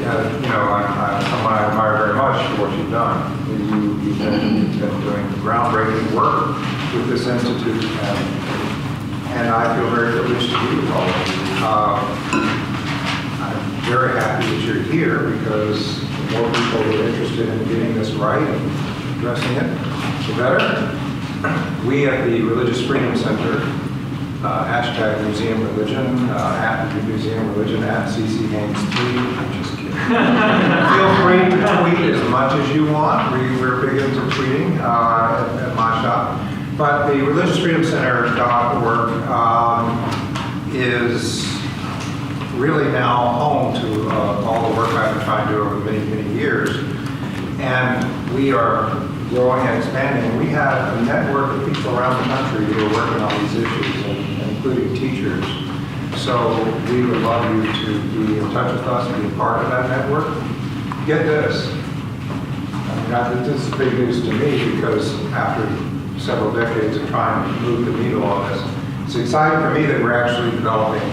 someone I admire very much for what you've done. You've been doing groundbreaking work with this institute, and I feel very privileged to be with all of you. I'm very happy that you're here because the more people who are interested in getting this right and addressing it, the better. We at the Religious Freedom Center, hashtag Newseum Religion, at Newseum Religion, at CC Haynes 3. I'm just kidding. Feel free to tweet as much as you want. We're big into tweeting at my shop. But the religiousfreedomcenter.org is really now home to all the work I've been trying to do over many, many years. And we are growing and expanding. We have a network of people around the country who are working on these issues, including teachers. So we would love you to be in touch with us and be a part of that network. Get this. This is big news to me because after several decades of trying to move the needle on this, it's exciting for me that we're actually developing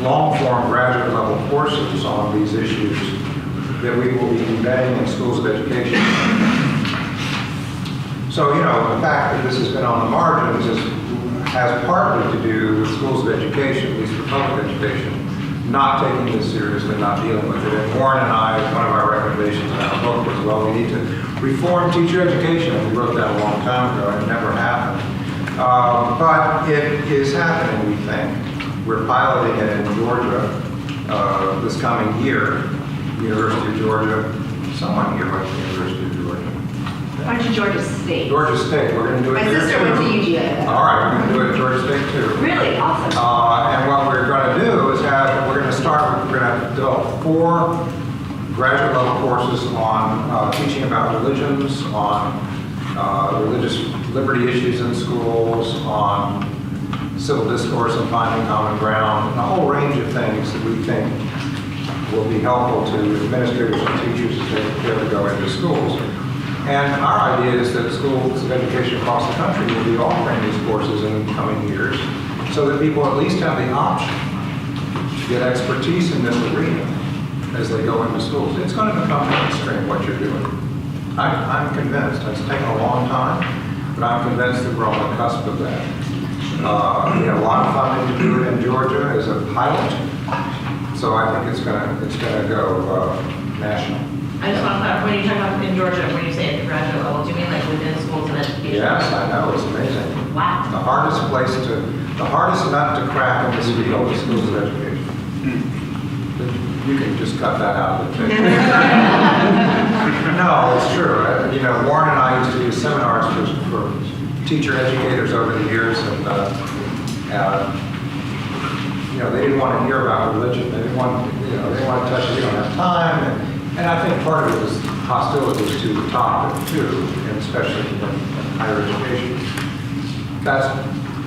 long-form graduate level courses on these issues that we will be embedding in schools of education. So, the fact that this has been on the margins has partly to do with schools of education, at least for public education, not taking this seriously, not dealing with it. And Warren and I, one of our recommendations in our book was, well, we need to reform teacher education. And we wrote that a long time ago, and it never happened. But it is happening, we think. We're piloting it in Georgia this coming year, University of Georgia. Someone here went to the University of Georgia. Why don't you Georgia State? Georgia State, we're going to do it My there sister too. went to UGA. All right, we're going to do it at Georgia State too. Really? Awesome. And what we're going to do is we're going to develop 4 graduate level courses on teaching about religions, on religious liberty issues in schools, on civil discourse and finding common ground, and a whole range of things that we think will be helpful to administrators and teachers as they prepare to go into schools. And our idea is that schools of education across the country will be offering these courses in the coming years so that people at least have the option to get expertise in this arena as they go into schools. It's going to become mainstream what you're doing. I'm convinced. It's taken a long time, but I'm convinced that we're on the cusp of that. We have a lot of funding to do it in Georgia as a pilot, so I think it's going to go national. I just want to clarify, when you talk about in Georgia, when you say at the graduate level, do you mean like within schools of education? Yes, I know, it's amazing. Wow. The hardest nut to crack in this field is schools of education. You can just cut that out of the tape. No, it's true. Warren and I used to do seminars for teacher educators over the years, and they didn't want to hear about religion. They didn't want to touch it. We don't have time. And I think part of it was hostilities to the topic too, and especially in higher education. That's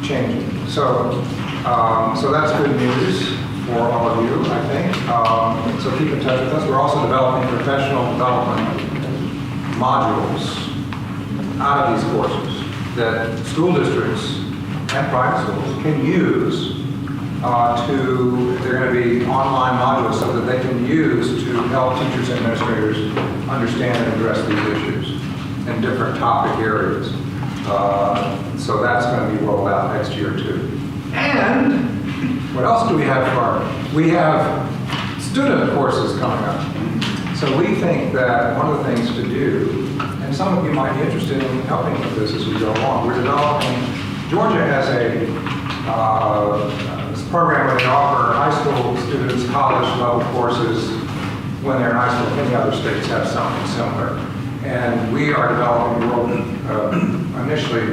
changing. So that's good news for all of you, I think. So keep in touch with us. We're also developing professional development modules out of these courses that school districts and private schools can use they're going to be online modules so that they can use to help teachers and administrators understand and address these issues in different topic areas. So that's going to be rolled out next year too. And what else do we have we have student courses coming up. So we think that one of the things to do, and some of you might be interested in helping with this as we go along, we're developing, Georgia has a program where they offer high school students college level courses when they're in high school. Many other states have something similar. And we are developing initially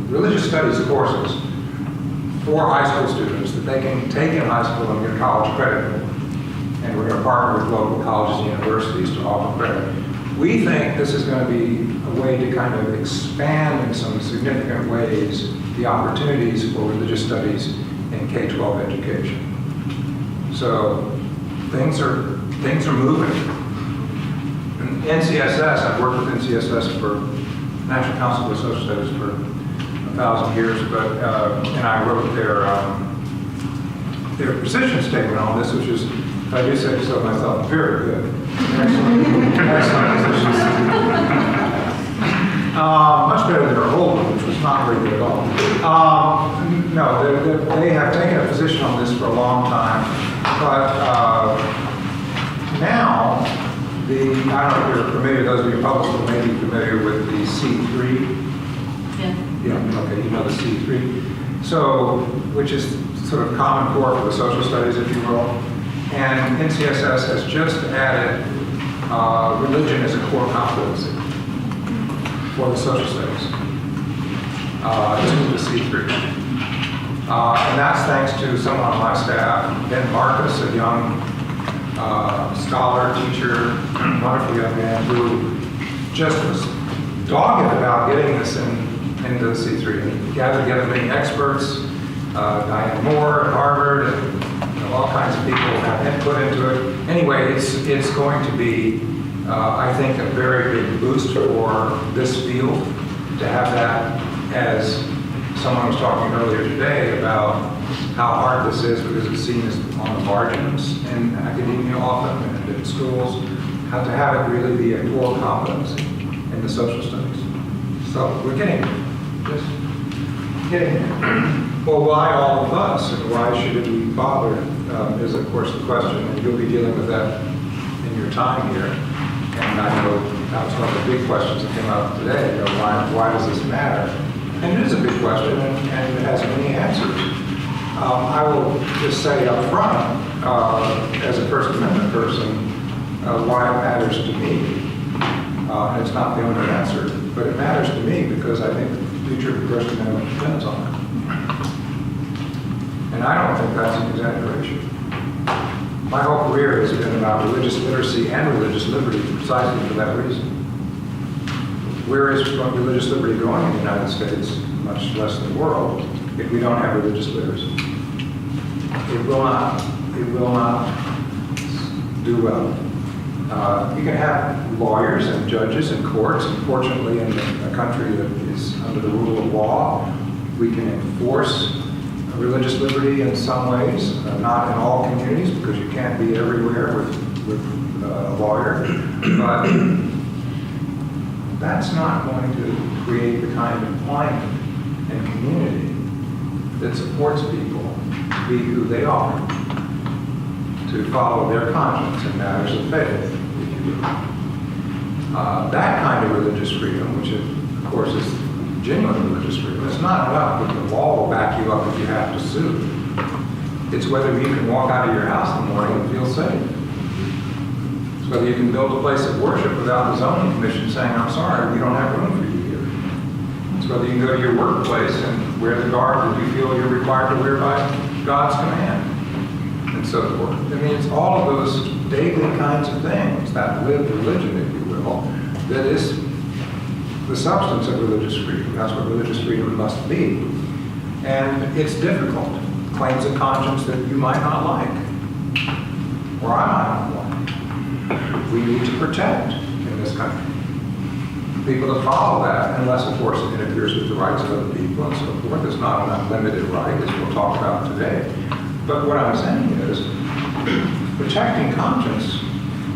religious studies courses for high school students that they can take in high school and get college credit for. And we're going to partner with local colleges and universities to offer credit. We think this is going to be a way to kind of expand in some significant ways the opportunities for religious studies in K-12 education. So things are moving. And NCSS, I've worked with NCSS for National Council for Social Studies for 1,000 years, and I wrote their position statement on this, which is If I do say so myself, very good. Excellent. Excellent. Much better than our old one, which was not very good at all. No, they have taken a position on this for a long time, but now, I don't know if you're familiar, those of you public school may be familiar with the C3. Yeah, okay, you know the C3. So, which is sort of common core for the social studies, if you will. And NCSS has just added religion as a core competency for the social studies. This is the C3. And that's thanks to someone on my staff, Ben Marcus, a young scholar, teacher, wonderful young man who just was dogged about getting this into the C3. He gathered together many experts, Diane Moore at Harvard, and all kinds of people have input into it. Anyway, it's going to be, I think, a very big boost for this field to have that, as someone was talking earlier today about how hard this is because it's seen as on the margins in academia often and in schools, how to have it really be a core competency in the social studies. So we're getting there. Well, why all of us and why should we bother is of course the question, and you'll be dealing with that in your time here. And I know that was one of the big questions that came up today, you know, why does this matter? And it is a big question, and it has many answers. I will just say up front, as a First Amendment person, why it matters to me. And it's not the only answer, but it matters to me because I think the future of the First Amendment depends on it. And I don't think that's an exaggeration. My whole career has been about religious literacy and religious liberty precisely for that reason. Where is religious liberty going in the United States, much less the world, if we don't have religious literacy? It will not do well. You can have lawyers and judges and courts, and fortunately in a country that is under the rule of law, we can enforce religious liberty in some ways, not in all communities, because you can't be everywhere with a lawyer, but that's not going to create the kind of climate and community that supports people to be who they are, to follow their conscience in matters of faith, if you will. That kind of religious freedom, which of course is genuine religious freedom, it's not enough that the law will back you up if you have to sue. It's whether you can walk out of your house in the morning and feel safe. It's whether you can build a place of worship without the zoning commission saying, I'm sorry, we don't have room for you here. It's whether you can go to your workplace and wear the garb that you feel you're required to wear by God's command, and so forth. I mean, it's all of those daily kinds of things, that lived religion, if you will, that is the substance of religious freedom. That's what religious freedom must be. And it's difficult. Claims of conscience that you might not like, or I might not like, we need to protect in this country. People that follow that, unless of course it interferes with the rights of other people and so forth. It's not an unlimited right, as we'll talk about today. But what I'm saying is, protecting conscience,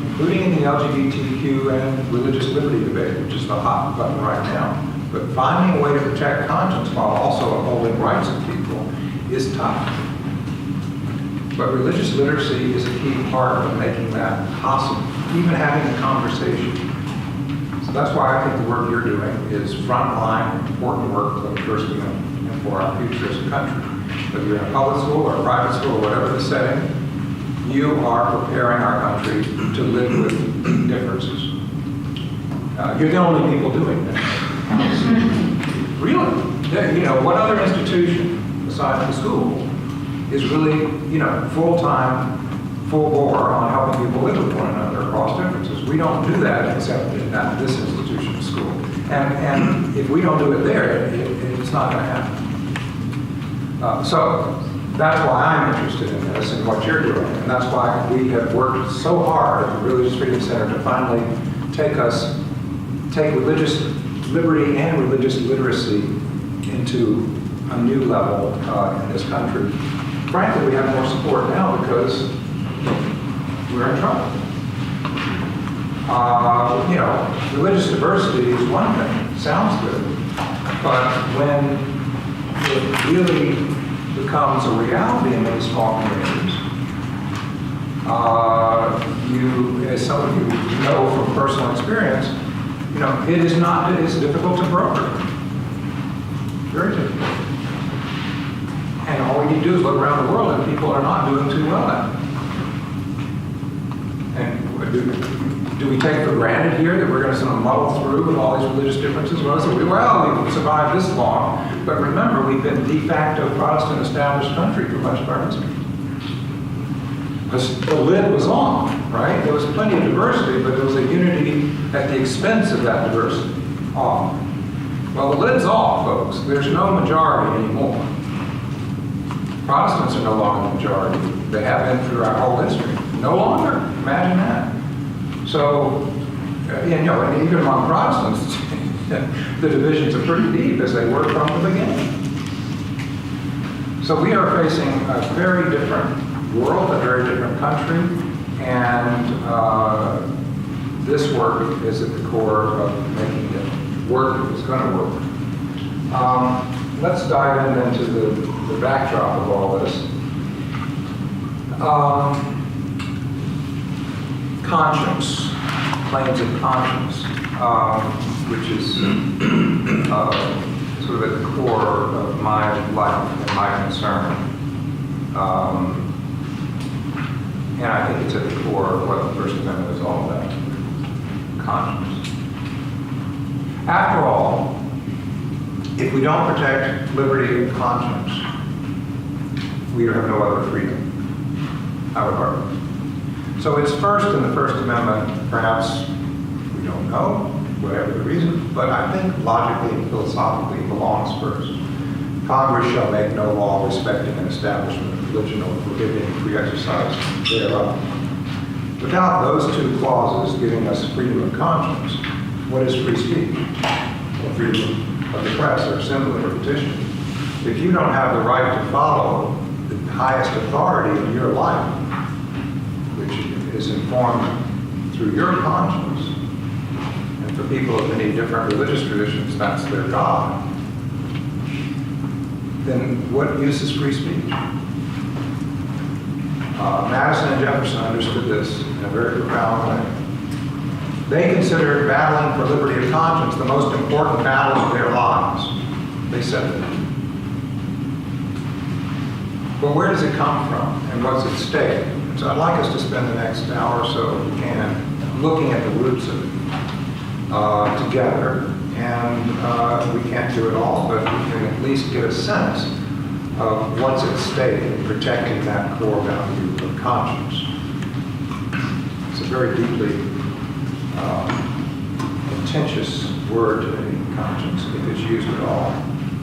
including in the LGBTQ and religious liberty debate, which is the hot button right now, but finding a way to protect conscience while also upholding rights of people is tough. But religious literacy is a key part of making that possible, even having a conversation. So that's why I think the work you're doing is frontline, important work for the First Amendment and for our future as a country. Whether you're in a public school or a private school or whatever the setting, you are preparing our country to live with differences. You're the only people doing that. Really? You know, what other institution besides the school is really, you know, full-time, full bore on helping people live with one another across differences? We don't do that except in this institution of school. And if we don't do it there, it's not going to happen. So that's why I'm interested in this and what you're doing. And that's why we have worked so hard at the Religious Freedom Center to finally take religious liberty and religious literacy into a new level in this country. Frankly, we have more support now because we're in trouble. Religious diversity is one thing, sounds good, but when it really becomes a reality in many small communities, as some of you know from personal experience, it is difficult to broker. Very difficult. And all we need to do is look around the world and people are not doing too well at it. And do we take for granted here that we're going to sort of muddle through with all these religious differences? Well, we've survived this long, but remember, we've been de facto Protestant established country for much of our history. The lid was on, right? There was plenty of diversity, but there was a unity at the expense of that diversity. Off. Well, the lid's off, folks. There's no majority anymore. Protestants are no longer the majority. They have been through our whole history. No longer. Imagine that. So, and even among Protestants, the divisions are pretty deep as they were from the beginning. So we are facing a very different world, a very different country, and this work is at the core of making it work if it's going to work. Let's dive into the backdrop of all this. Conscience, claims of conscience, which is sort of at the core of my life and my concern. And I think it's at the core of what the First Amendment is all about, conscience. After all, if we don't protect liberty of conscience, we have no other freedom, I would argue. So it's first in the First Amendment, perhaps we don't know, whatever the reason, but I think logically and philosophically it belongs first. Congress shall make no law respecting an establishment of religion or prohibiting free exercise thereof. Without those two clauses giving us freedom of conscience, what is free speech? Or freedom of the press, or assembly, or petition? If you don't have the right to follow the highest authority in your life, which is informed through your conscience, and for people of many different religious traditions, that's their God, then what use is free speech? Madison and Jefferson understood this in a very profound way. They considered battling for liberty of conscience the most important battle of their lives. They said that. But where does it come from, and what's at stake? So I'd like us to spend the next hour or so, if we can, looking at the roots of it together. And we can't do it all, but we can at least get a sense of what's at stake in protecting that core value of conscience. It's a very deeply contentious word to me, conscience, if it's used at all.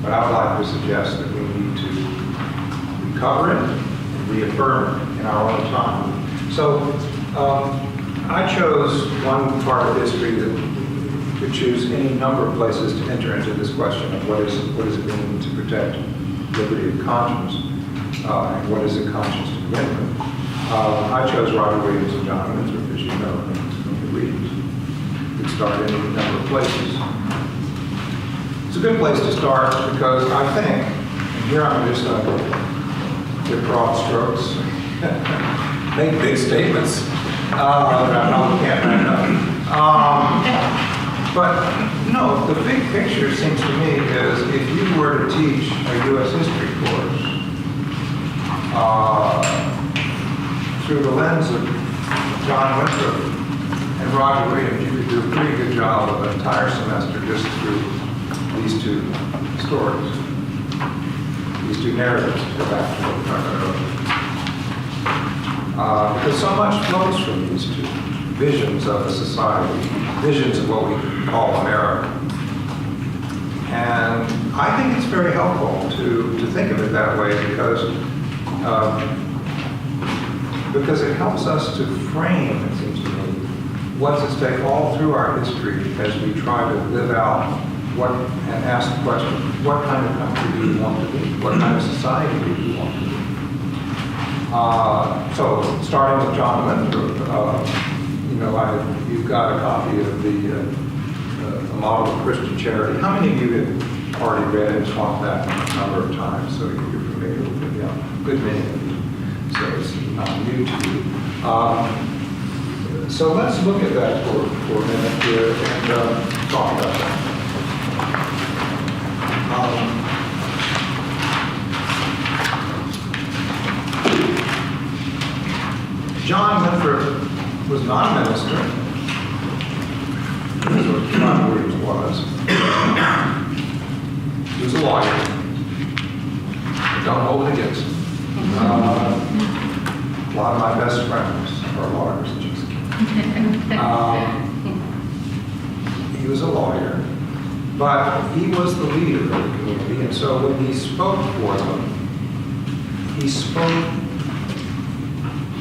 But I would like to suggest that we need to recover it and reaffirm it in our own time. So I chose one part of history that could choose any number of places to enter into this question of what does it mean to protect liberty of conscience, and what is a conscience to begin with. I chose Roger Williams and John Winthrop, as you know, from the readings. We could start in any number of places. It's a good place to start because I think, and here I'm just going to give broad strokes, make big statements that I probably can't back up. But no, the big picture seems to me is if you were to teach a U.S. history course through the lens of John Winthrop and Roger Williams, you could do a pretty good job of an entire semester just through these two stories, these two narratives, to go back to what we talked about earlier. Because so much flows from these two visions of a society, visions of what we call America. And I think it's very helpful to think of it that way because it helps us to frame, it seems to me, what's at stake all through our history as we try to live out and ask the question, what kind of country do we want to be? What kind of society do we want to be? So starting with John Winthrop, you've got a copy of the Model of Christian Charity. How many of you have already read and taught that a number of times? So you're familiar with it, yeah, good many of you. So it's not new to you. So let's look at that for a minute here and talk about that. John Winthrop was not a minister. That's what John Williams was. He was a lawyer. Don't hold it against him. A lot of my best friends are lawyers. Just he was a lawyer, but he was the leader of the community, and so when he spoke for them, he spoke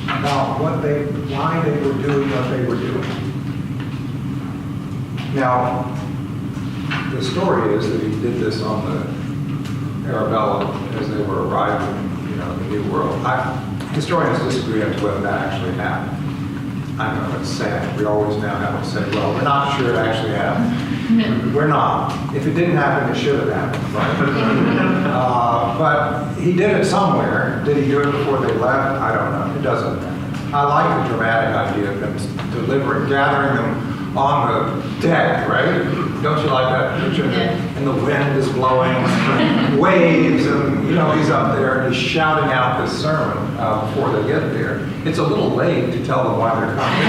about why they were doing what they were doing. Now, the story is that he did this on the Arabella as they were arriving, in the New World. Historians disagree as to whether that actually happened. I know it's sad. We always now have to say, well, we're not sure it actually happened. We're not. If it didn't happen, it should have happened, right? But he did it somewhere. Did he do it before they left? I don't know. It doesn't matter. I like the dramatic idea of them gathering them on the deck, right? Don't you like that picture? Yeah. And the wind is blowing, waves, and he's up there and he's shouting out this sermon before they get there. It's a little late to tell them why they're coming.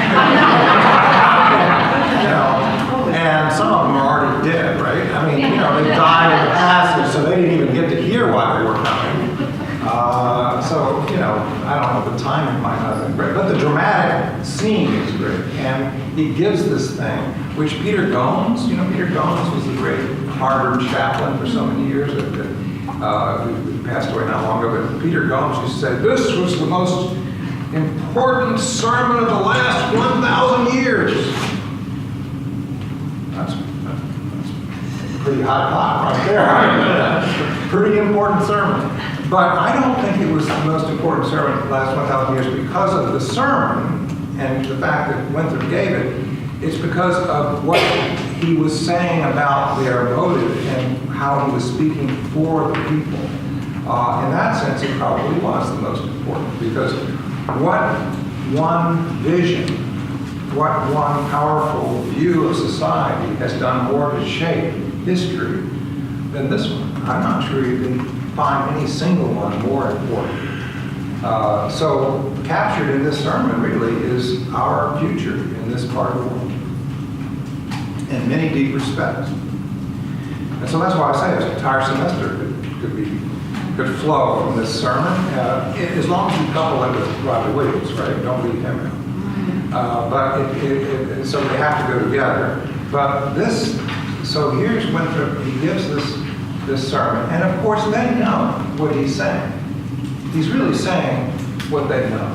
And some of them are already dead, right? I mean, they died in the passage, so they didn't even get to hear why they were coming. I don't know, the timing might not have been great, but the dramatic scene is great. And he gives this thing, which Peter Gomes, Peter Gomes was the great Harvard chaplain for so many years, who passed away not long ago, but Peter Gomes used to say, this was the most important sermon of the last 1,000 years. That's pretty hot pot right there. Pretty important sermon. But I don't think it was the most important sermon of the last 1,000 years because of the sermon and the fact that Winthrop gave it. It's because of what he was saying about their motive and how he was speaking for the people. In that sense, it probably was the most important because what one vision, what one powerful view of society has done more to shape history than this one. I'm not sure you can find any single one more important. So captured in this sermon really is our future in this part of the world in many deep respects. And so that's why I say this entire semester could flow from this sermon, as long as you couple it with Roger Williams, right? Don't leave him out. But so they have to go together. But so here's Winthrop, he gives this sermon, and of course they know what he's saying. He's really saying what they know.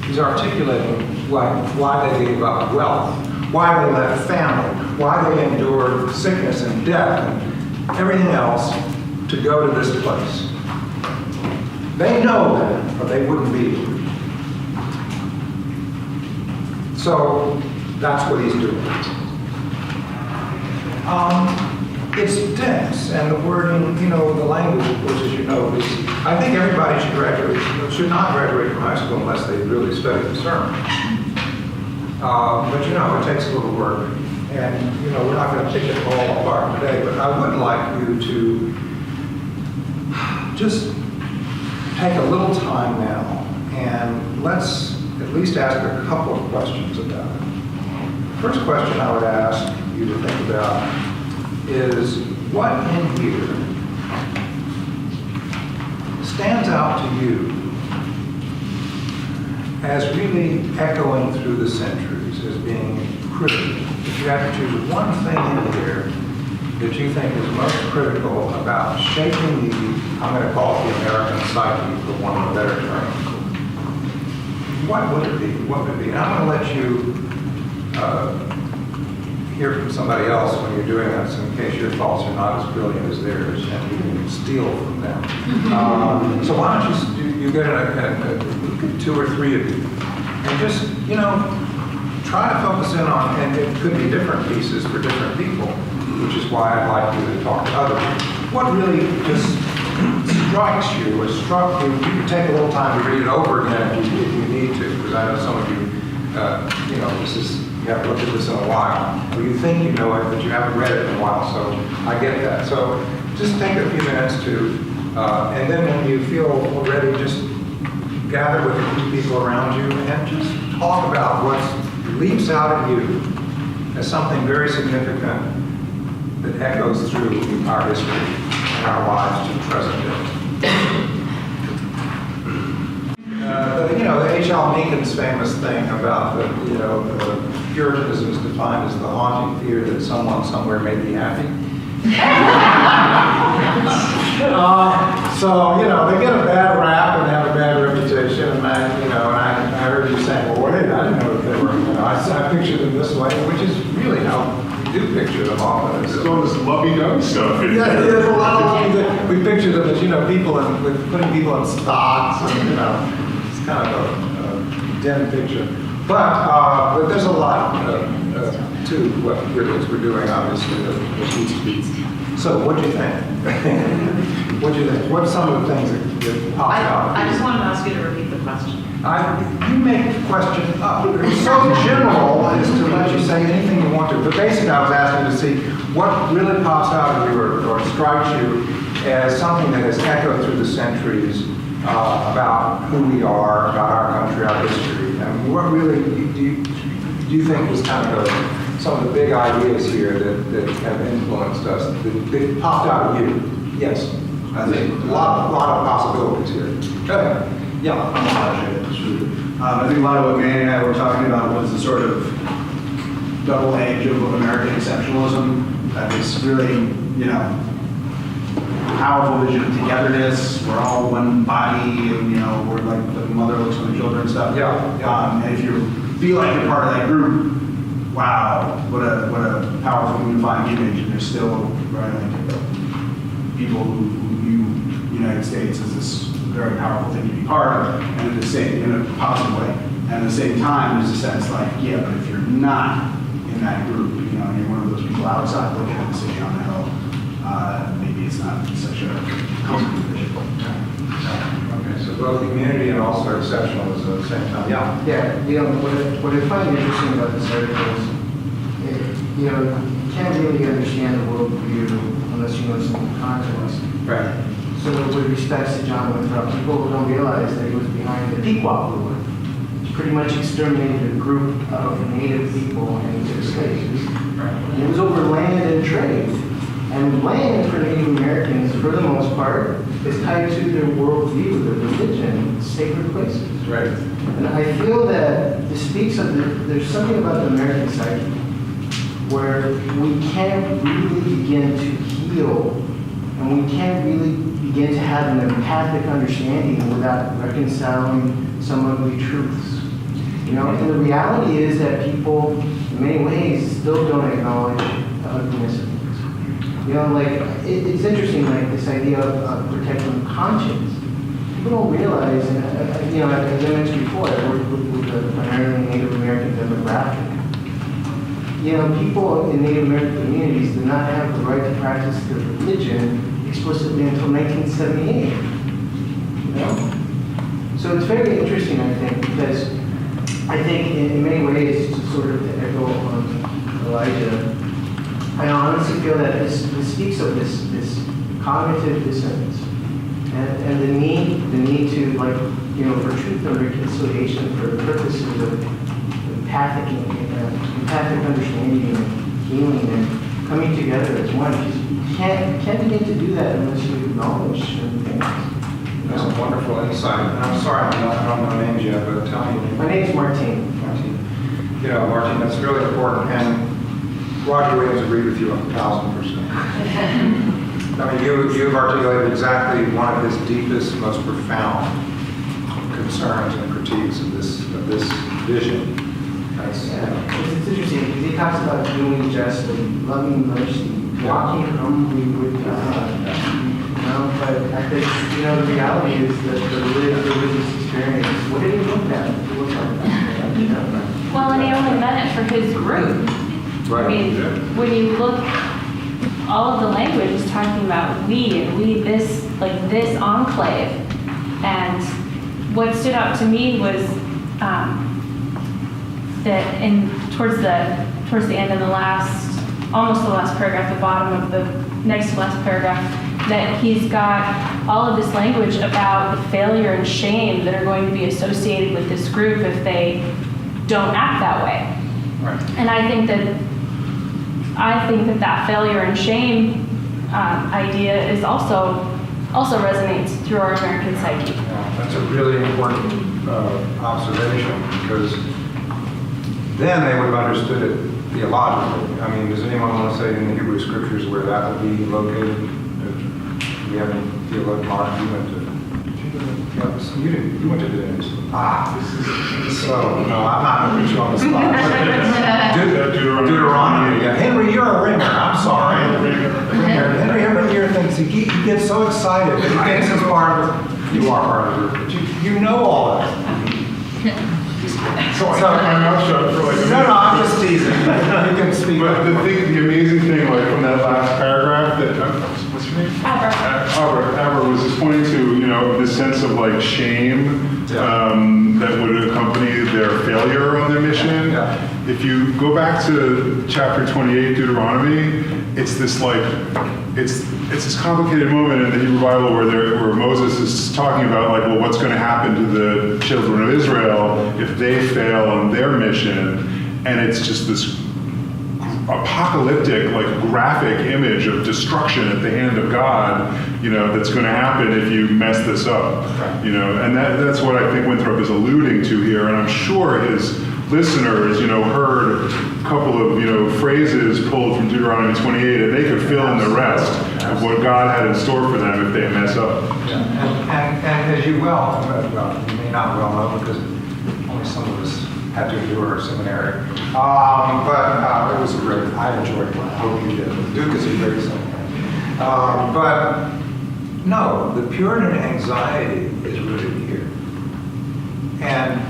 He's articulating why they gave up wealth, why they left family, why they endured sickness and death and everything else to go to this place. They know that, or they wouldn't be here. So that's what he's doing. It's dense, and the wording, the language, of course, as you know, is, I think everybody should not graduate from high school unless they really study the sermon. But it takes a little work, and we're not going to pick it all apart today, but I would like you to just take a little time now, and let's at least ask a couple of questions about it. First question I would ask you to think about is what in here stands out to you as really echoing through the centuries as being critical? If you had to choose one thing in here that you think is most critical about shaping I'm going to call it the American psyche for want of a better term, what would it be? What would it be? And I'm going to let you hear from somebody else when you're doing that, so in case your thoughts are not as brilliant as theirs, and you can steal from them. So why don't you get two or three of you, and just, you know, try to focus in on, and it could be different pieces for different people, which is why I'd like you to talk to other people. What really just strikes you or struck you, you can take a little time to read it over again if you need to, because I know some of you, you know, you haven't looked at this in a while, or you think you know it, but you haven't read it in a while, so I get that. So just take a few minutes to, and then when you feel ready, just gather with a few people around you and just talk about what leaps out at you as something very significant that echoes through our history and our lives to the present day. You know, the H.L. Mencken's famous thing about the, you know, the Puritanism is defined as the haunting fear that someone somewhere may be happy. So, you know, they get a bad rap and have a bad reputation, and I heard you saying, well, wait, I didn't know that they were, you know, I pictured them this way, which is really how we do picture them often. It's all this lovey-dovey stuff. Yeah, there's a lot of things that we picture them as, you know, people with putting people in stocks, and, you know, it's kind of a dim picture. But there's a lot to what we're doing, obviously. So, what do you think? What do you think? What's some of the things that pop out? I just wanted to ask you to repeat the question. You make the question up. It's so general as to let you say anything you want to. But basically, I was asking to see what really pops out of you or strikes you as something that has echoed through the centuries about who we are, about our country, our history. And what really do you think was kind of some of the big ideas here that have influenced us, that popped out of you? Yes. I think a lot of possibilities here. Go ahead. Yeah. I think a lot of what Manny and I were talking about was the sort of double edge of American exceptionalism that is really, you know, powerful vision of togetherness. We're all one body, and you know, we're like the mother looks for the children and stuff. Yeah. And if you feel like you're part of that group, wow, what a powerful unifying image. And there's still right, like, people who view the United States as this very powerful thing to be part of, and in a positive way. And at the same time, there's a sense like, yeah, but if you're not in that group, you know, and you're one of those people outside looking at the city on the hill, maybe it's not such a comfortable vision. Okay, so both immunity and also exceptionalism at the same time. Yeah. Yeah, you know, what I find interesting about this article is, you know, you can't really understand the worldview unless you know some context. Right. So with respect to John Winthrop, people don't realize that he was behind the Pequot War, which pretty much exterminated a group of native people and took slaves. Right. And it was over land and trade. And land for Native Americans, for the most part, is tied to their worldview, their religion, sacred places. Right. And I feel that this speaks of, there's something about the American psyche where we can't really begin to heal, and we can't really begin to have an empathic understanding without reconciling some ugly truths. You know, and the reality is that people, in many ways, still don't acknowledge the ugliness of things. You know, like, it's interesting, like, this idea of protecting conscience. People don't realize, and, you know, as I mentioned before, I work with a primarily Native American demographic. You know, people in Native American communities did not have the right to practice their religion explicitly until 1978. You know? So it's very interesting, I think, because I think in many ways, to sort of echo on Elijah, I honestly feel that this speaks of this cognitive dissonance and the need to, like, you know, for truth and reconciliation for the purposes of empathic understanding and healing and coming together as one. You can't begin to do that unless you acknowledge certain things. That's a wonderful insight. And I'm sorry, I don't know names yet, but tell me. My name's Martine. Martine. You know, Martine, that's really important. And Roger Williams agreed with you 1,000%. I mean, you've articulated exactly one of his deepest, most profound concerns and critiques of this vision. That's, Yeah, it's interesting because he talks about doing justly, loving mercy, walking humbly with God. But I think, the reality is that the religious experience, what did he look at? He looked at that. Well, and he only meant it for his group. I mean, when you look, all of the language is talking about we and we, this enclave. And what stood out to me was that towards the end of almost the last paragraph, the bottom of the next to last paragraph, that he's got all of this language about the failure and shame that are going to be associated with this group if they don't act that way. Right. And I think that failure and shame idea is also resonates through our American psyche. Yeah, that's a really important observation, because then they would have understood it theologically. I mean, does anyone want to say in the Hebrew Scriptures where that would be located? Do we have any theologian? Mark, you went to... You didn't. You went to Newseum. So, no, I'm not going to put you on the spot. Deuteronomy. Yeah. Henry, you're a ringer. I'm sorry. Henry every year thinks he gets so excited that he thinks he's part of it. You are part of it. But you know all that. So I kept my mouth shut for like a minute. No, I'm just teasing. You can speak. But the amazing thing, like from that last paragraph, what's your name? Albert was just pointing to, this sense of like shame that would accompany their failure on their mission. Yeah. If you go back to chapter 28, Deuteronomy, it's this like, it's this complicated moment in the Hebrew Bible where Moses is talking about like, well, what's going to happen to the children of Israel if they fail on their mission, and it's just this apocalyptic, like graphic image of destruction at the hand of God, that's going to happen if you mess this up, and that's what I think Winthrop is alluding to here, and I'm sure his listeners, heard a couple of, phrases pulled from Deuteronomy 28, and they could fill in the rest of what God had in store for them if they mess up. Yeah. And as you you may not well know, because only some of us had to endure seminary. But it was great. I enjoyed it. I hope you did. Duke is a great seminary. But no, the Puritan anxiety is rooted here. And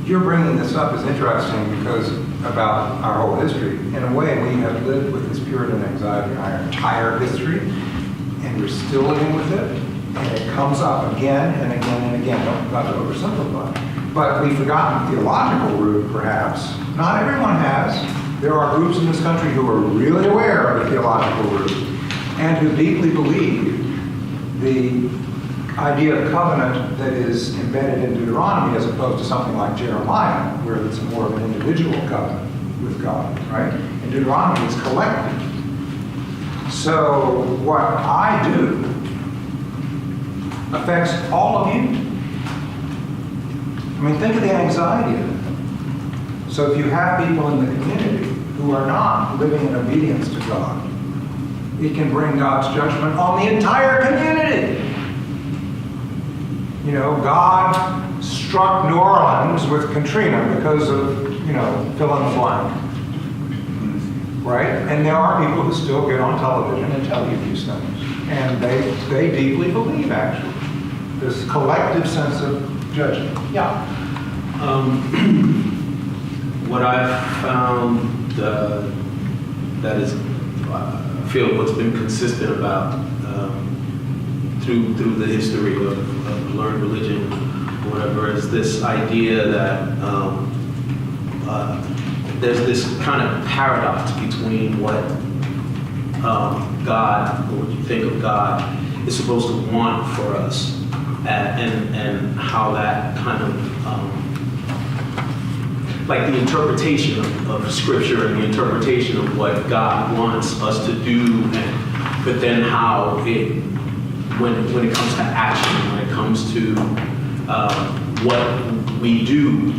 you're bringing this up is interesting because about our whole history. In a way, we have lived with this Puritan anxiety our entire history, and we're still living with it, and it comes up again and again and again. Not to oversimplify, but we've forgotten the theological root, perhaps. Not everyone has. There are groups in this country who are really aware of the theological root and who deeply believe the idea of covenant that is embedded in Deuteronomy as opposed to something like Jeremiah, where it's more of an individual covenant with God, right? In Deuteronomy, it's collective. So what I do affects all of you. I mean, think of the anxiety of it. So if you have people in the community who are not living in obedience to God, it can bring God's judgment on the entire community. God struck New Orleans with Katrina because of, fill in the blank. Right? And there are people who still get on television and tell you these things. And they deeply believe, actually, this collective sense of judgment. Yeah. What I've found that is, I feel what's been consistent about through the history of learned religion, whatever, is this idea that there's this kind of paradox between what God, or what you think of God, is supposed to want for us, and how that kind of like the interpretation of Scripture and the interpretation of what God wants us to do, but then how it, when it comes to action, when it comes to what we do,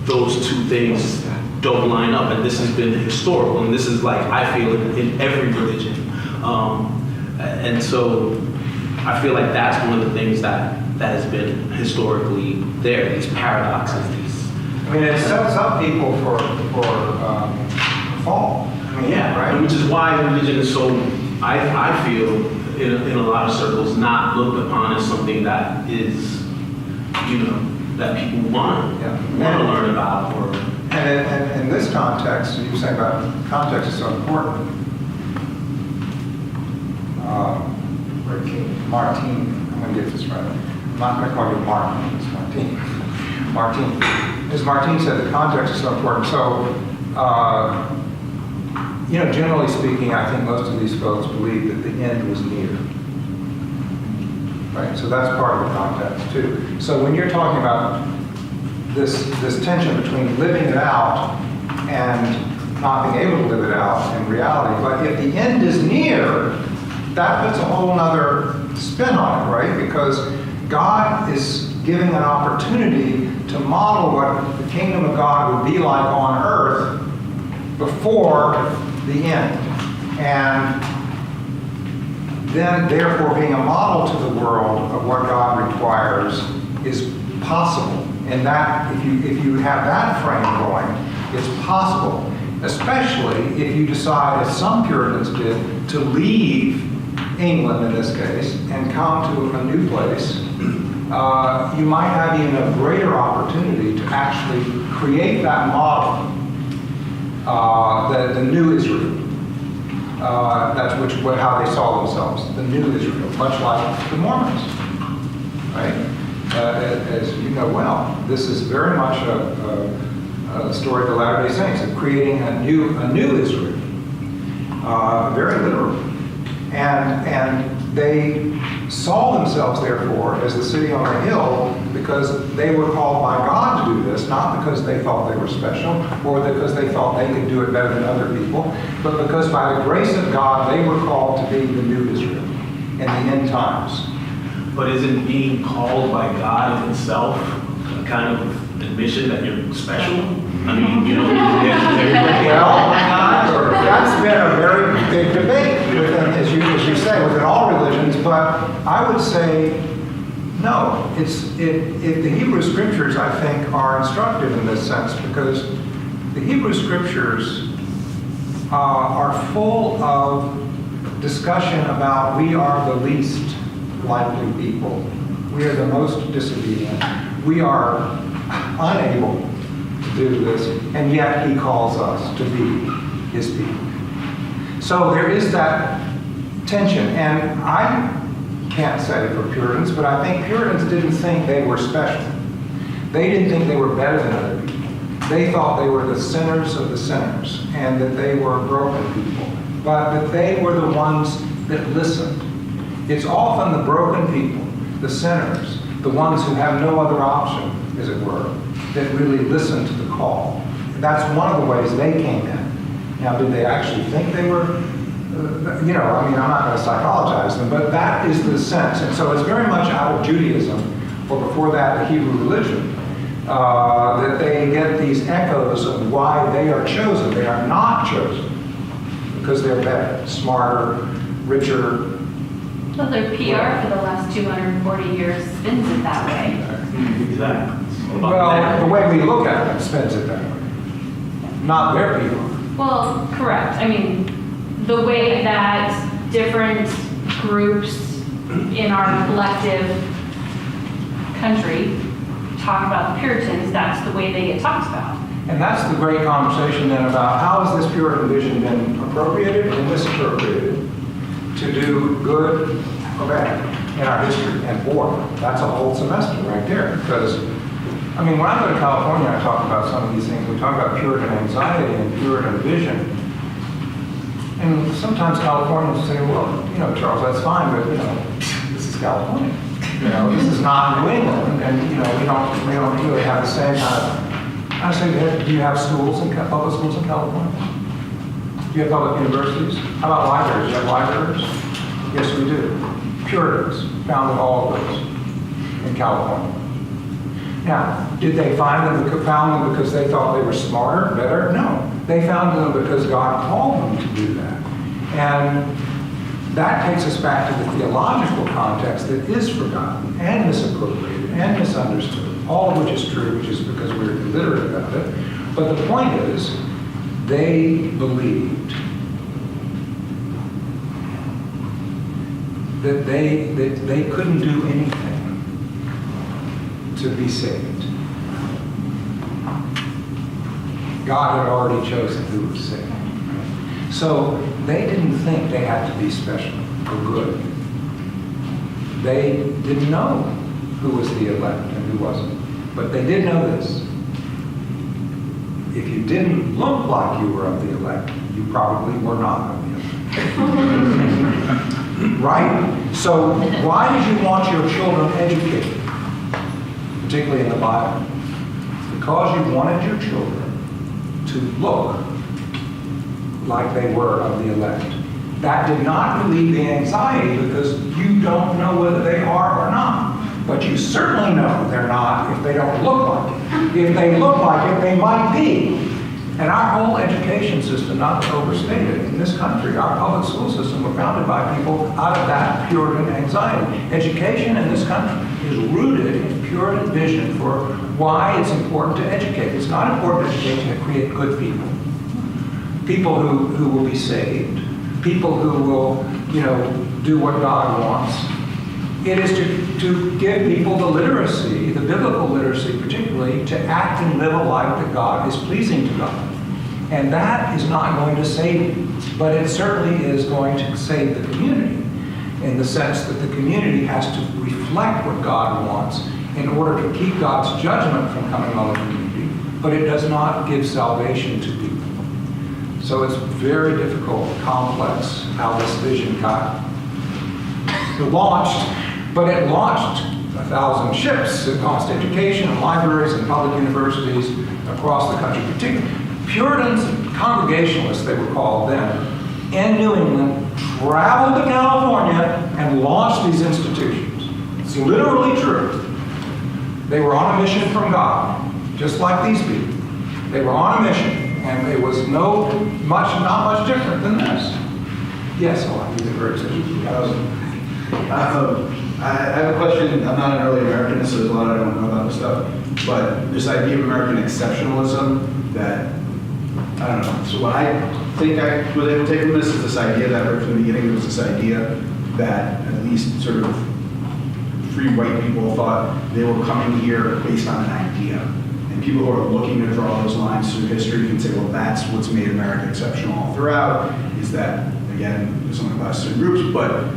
those two things don't line up. And this has been historical, and this is like, I feel, in every religion. And so I feel like that's one of the things that has been historically there, these paradoxes, I mean, it sets up people for fall. I mean, Yeah, right? which is why religion is so, I feel, in a lot of circles, not looked upon as something that is, that people want Yeah. to learn about, or And in this context, you say about context is so important. Martine, I'm going to get this right. I'm not going to call you Martin, it's Martine. Martine. As Martine said, the context is so important. So, generally speaking, I think most of these folks believe that the end was near. Right? So that's part of the context, too. So when you're talking about this tension between living it out and not being able to live it out in reality. But if the end is near, that puts a whole other spin on it, right? Because God is giving an opportunity to model what the kingdom of God would be like on earth before the end. And then, therefore, being a model to the world of what God requires is possible. And that, if you have that frame going, it's possible, especially if you decide, as some Puritans did, to leave England in this case and come to a new place. You might have even a greater opportunity to actually create that model, the new Israel. That's how they saw themselves, the new Israel, much like the Mormons, right? As you know well, this is very much a story of the Latter-day Saints of creating a new Israel, very literally, and they saw themselves therefore as the city on the hill because they were called by God to do this, not because they thought they were special or because they thought they could do it better than other people, but because by the grace of God they were called to be the new Israel in the end times. but isn't being called by God in itself a kind of admission that you're special? I mean, everybody Well, that's been a very big debate, as you say, within all religions, but I would say no. The Hebrew Scriptures, I think, are instructive in this sense because the Hebrew Scriptures are full of discussion about we are the least likely people. We are the most disobedient. We are unable to do this, and yet he calls us to be his people. So there is that tension, and I can't say for Puritans, but I think Puritans didn't think they were special. They didn't think they were better than other people. They thought they were the sinners of the sinners, and that they were broken people, but that they were the ones that listened. It's often the broken people, the sinners, the ones who have no other option, as it were, that really listen to the call. That's one of the ways they came in. Now, did they actually think they were, I'm not going to psychologize them, but that is the sense. And so it's very much out of Judaism, or before that, the Hebrew religion, that they get these echoes of why they are chosen. They are not chosen because they're better, smarter, richer. Well, their PR for the last 240 years spins it that way. Exactly. Well, the way we look at it spins it that way. Not their people. Well, correct. I mean, the way that different groups in our collective country talk about the Puritans, that's the way they get talked about. And that's the great conversation then about how has this Puritan vision been appropriated and misappropriated to do good or bad in our history. And boy, that's a whole semester right there. Because, when I go to California, I talk about some of these things. We talk about Puritan anxiety and Puritan vision. And sometimes Californians say, well, Charles, that's fine, but, this is California. This is not New England. And, we don't really have the same kind of... I say, do you have public schools in California? Do you have public universities? How about libraries? Do you have libraries? Yes, we do. Puritans founded all of those in California. Now, did they found them because they thought they were smarter, better? No. They founded them because God called them to do that. And that takes us back to the theological context that is forgotten and misappropriated and misunderstood. all of which is true, which is because we're illiterate about it. But the point is, they believed that they couldn't do anything to be saved. God had already chosen who was saved. So they didn't think they had to be special or good. They didn't know who was the elect and who wasn't. But they did know this. If you didn't look like you were of the elect, you probably were not of the elect. Right? So why did you want your children educated? Particularly in the Bible. Because you wanted your children to look like they were of the elect. That did not relieve the anxiety because you don't know whether they are or not. But you certainly know they're not if they don't look like it. If they look like it, they might be. And our whole education system, not to overstate it, in this country, our public school system were founded by people out of that Puritan anxiety. Education in this country is rooted in Puritan vision for why it's important to educate. It's not important to educate to create good people. People who will be saved. People who will, do what God wants. It is to give people the literacy, the biblical literacy particularly, to act and live a life that God is pleasing to God. And that is not going to save you, but it certainly is going to save the community in the sense that the community has to reflect what God wants in order to keep God's judgment from coming on the community, but it does not give salvation to people. So it's very difficult, complex, how this vision got launched. But it launched 1,000 ships. It launched education and libraries and public universities across the country. Particularly Puritans, Congregationalists they were called then, in New England, traveled to California and launched these institutions. It's literally true. They were on a mission from God, just like these people. They were on a mission, and it was not much different than this. Yes, I'll have you very I have a question. I'm not an early Americanist, so there's a lot I don't know about this stuff. But this idea of American exceptionalism that, I don't know. So what I think I was able to take from this is this idea that right from the beginning there was this idea that at least sort of free white people thought they were coming here based on an idea. And people who are looking to draw those lines through history can say, well, that's what's made America exceptional all throughout, is that, again, there's only class certain groups, but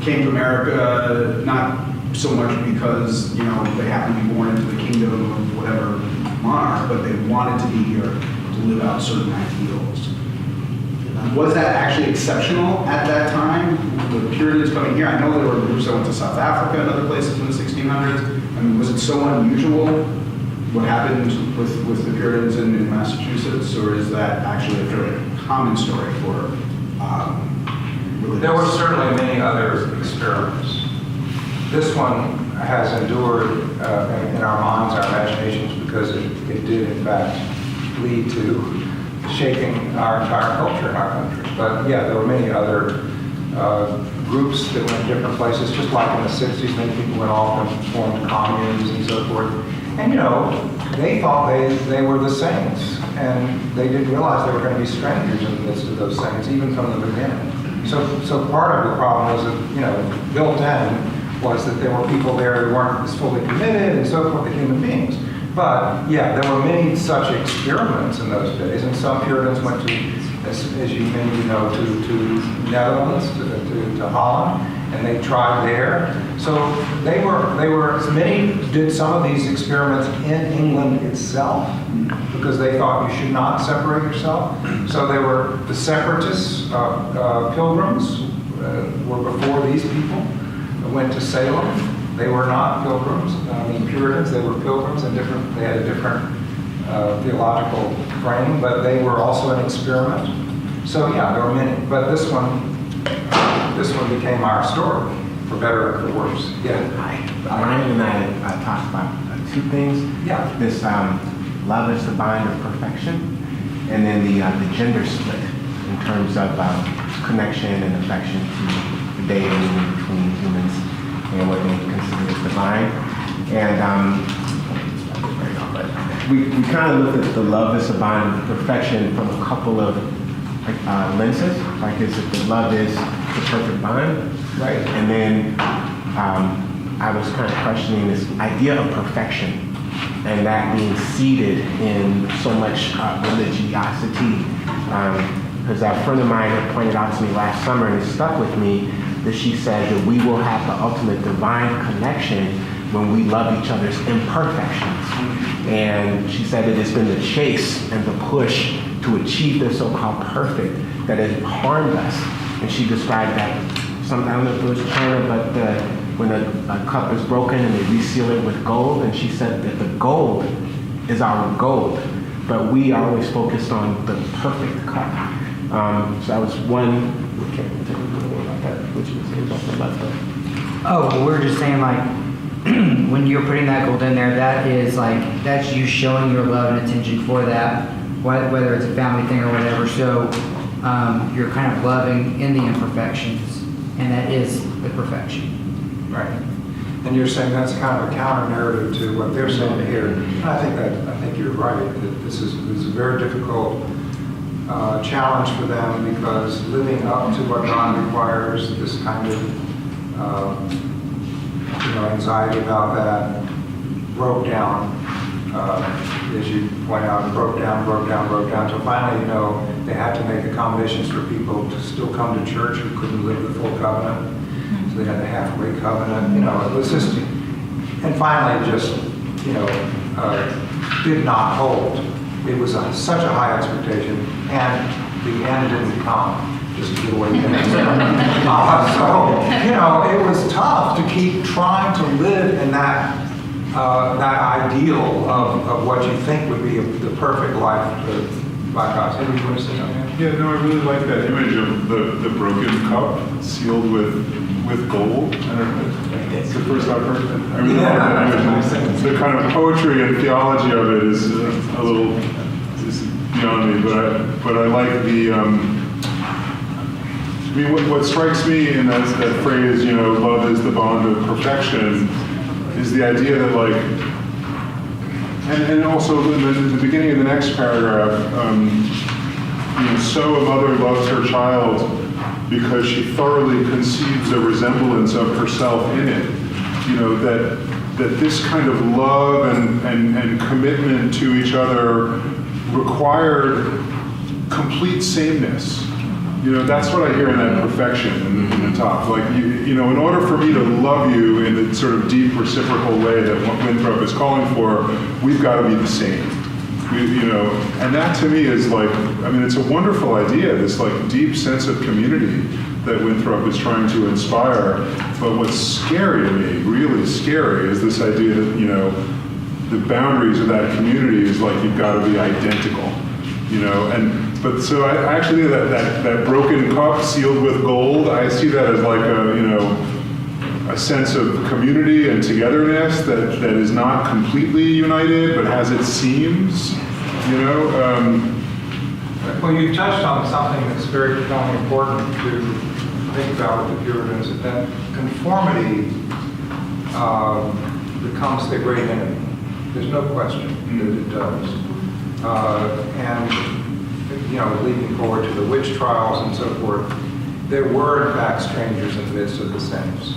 came to America not so much because, they happened to be born into the kingdom of whatever monarch, but they wanted to be here to live out certain ideals. Was that actually exceptional at that time? The Puritans coming here? I know there were groups that went to South Africa and other places in the 1600s. I mean, was it so unusual what happened with the Puritans in Massachusetts, or is that actually a fairly common story for religious? There were certainly many other experiments. This one has endured in our minds, our imaginations, because it did, in fact, lead to shaping our entire culture in our country. But yeah, there were many other groups that went different places, just like in the 60s, many people went off and formed communes and so forth. And they thought they were the saints, and they didn't realize they were going to be strangers in the midst of those saints, even from the beginning. So part of the problem was that, built in was that there were people there who weren't as fully committed and so forth, the human beings. But yeah, there were many such experiments in those days, and some Puritans went to, as you maybe know, to Netherlands, to Holland, and they tried there. So they were, many did some of these experiments in England itself, because they thought you should not separate yourself. So they were the separatists, pilgrims were before these people, went to Salem. They were not pilgrims. Puritans, they were pilgrims, and they had a different theological frame, but they were also an experiment. So yeah, there were many. But this one became our story, for better or for worse. Yeah. Ryan and I talked about two things. Yeah. This love is the bind of perfection, and then the gender split in terms of connection and affection to the deity between humans and what they consider as divine. And we kind of looked at the love is a bond of perfection from a couple of lenses. Like, is it the love is the perfect bond? Right. And then I was kind of questioning this idea of perfection and that being seated in so much religiosity. Because a friend of mine had pointed out to me last summer, and it stuck with me, that she said that we will have the ultimate divine connection when we love each other's imperfections. And she said it has been the chase and the push to achieve the so-called perfect that has harmed us. And she described that, I don't know if it was China, but when a cup is broken and they reseal it with gold, and she said that the gold is our gold, but we are always focused on the perfect cup. So that was one, we can't tell you more about that, which was off the left. Oh, well, we're just saying, like, when you're putting that gold in there, that is like, that's you showing your love and attention for that, whether it's a family thing or whatever. So you're kind of loving in the imperfections, and that is the perfection. Right. And you're saying that's kind of a counter narrative to what they're saying here. And I think you're right, that this is a very difficult challenge for them, because living up to what God requires, this kind of anxiety about that broke down, as you point out, broke down, until finally, they had to make accommodations for people to still come to church who couldn't live the full covenant. So they had the halfway covenant, it was just, and finally just, did not hold. It was such a high expectation, and the end didn't come. Just to get away from it. It was tough to keep trying to live in that ideal of what you think would be the perfect life by God. Henry, you want to say something? Yeah, no, I really like that image of the broken cup sealed with gold. I don't know, it's the first I've heard of it. I really like that image. The kind of poetry and theology of it is a little beyond me, but I like the. What strikes me in that phrase, love is the bond of perfection, is the idea that, like, and also in the beginning of the next paragraph, so a mother loves her child because she thoroughly conceives a resemblance of herself in it. That this kind of love and commitment to each other required complete sameness. That's what I hear in that perfection in the top. Like, in order for me to love you in the sort of deep reciprocal way that Winthrop is calling for, we've got to be the same. And that to me is like, it's a wonderful idea, this like deep sense of community that Winthrop is trying to inspire. But what's scary to me, really scary, is this idea that, the boundaries of that community is like, you've got to be identical, But so I actually think that broken cup sealed with gold, I see that as like a sense of community and togetherness that is not completely united, but has its seams, Well, you touched on something that's very important to think about with the Puritans, that conformity becomes the great enemy. There's no question that it does. And leading forward to the witch trials and so forth, there were in fact strangers in the midst of the saints.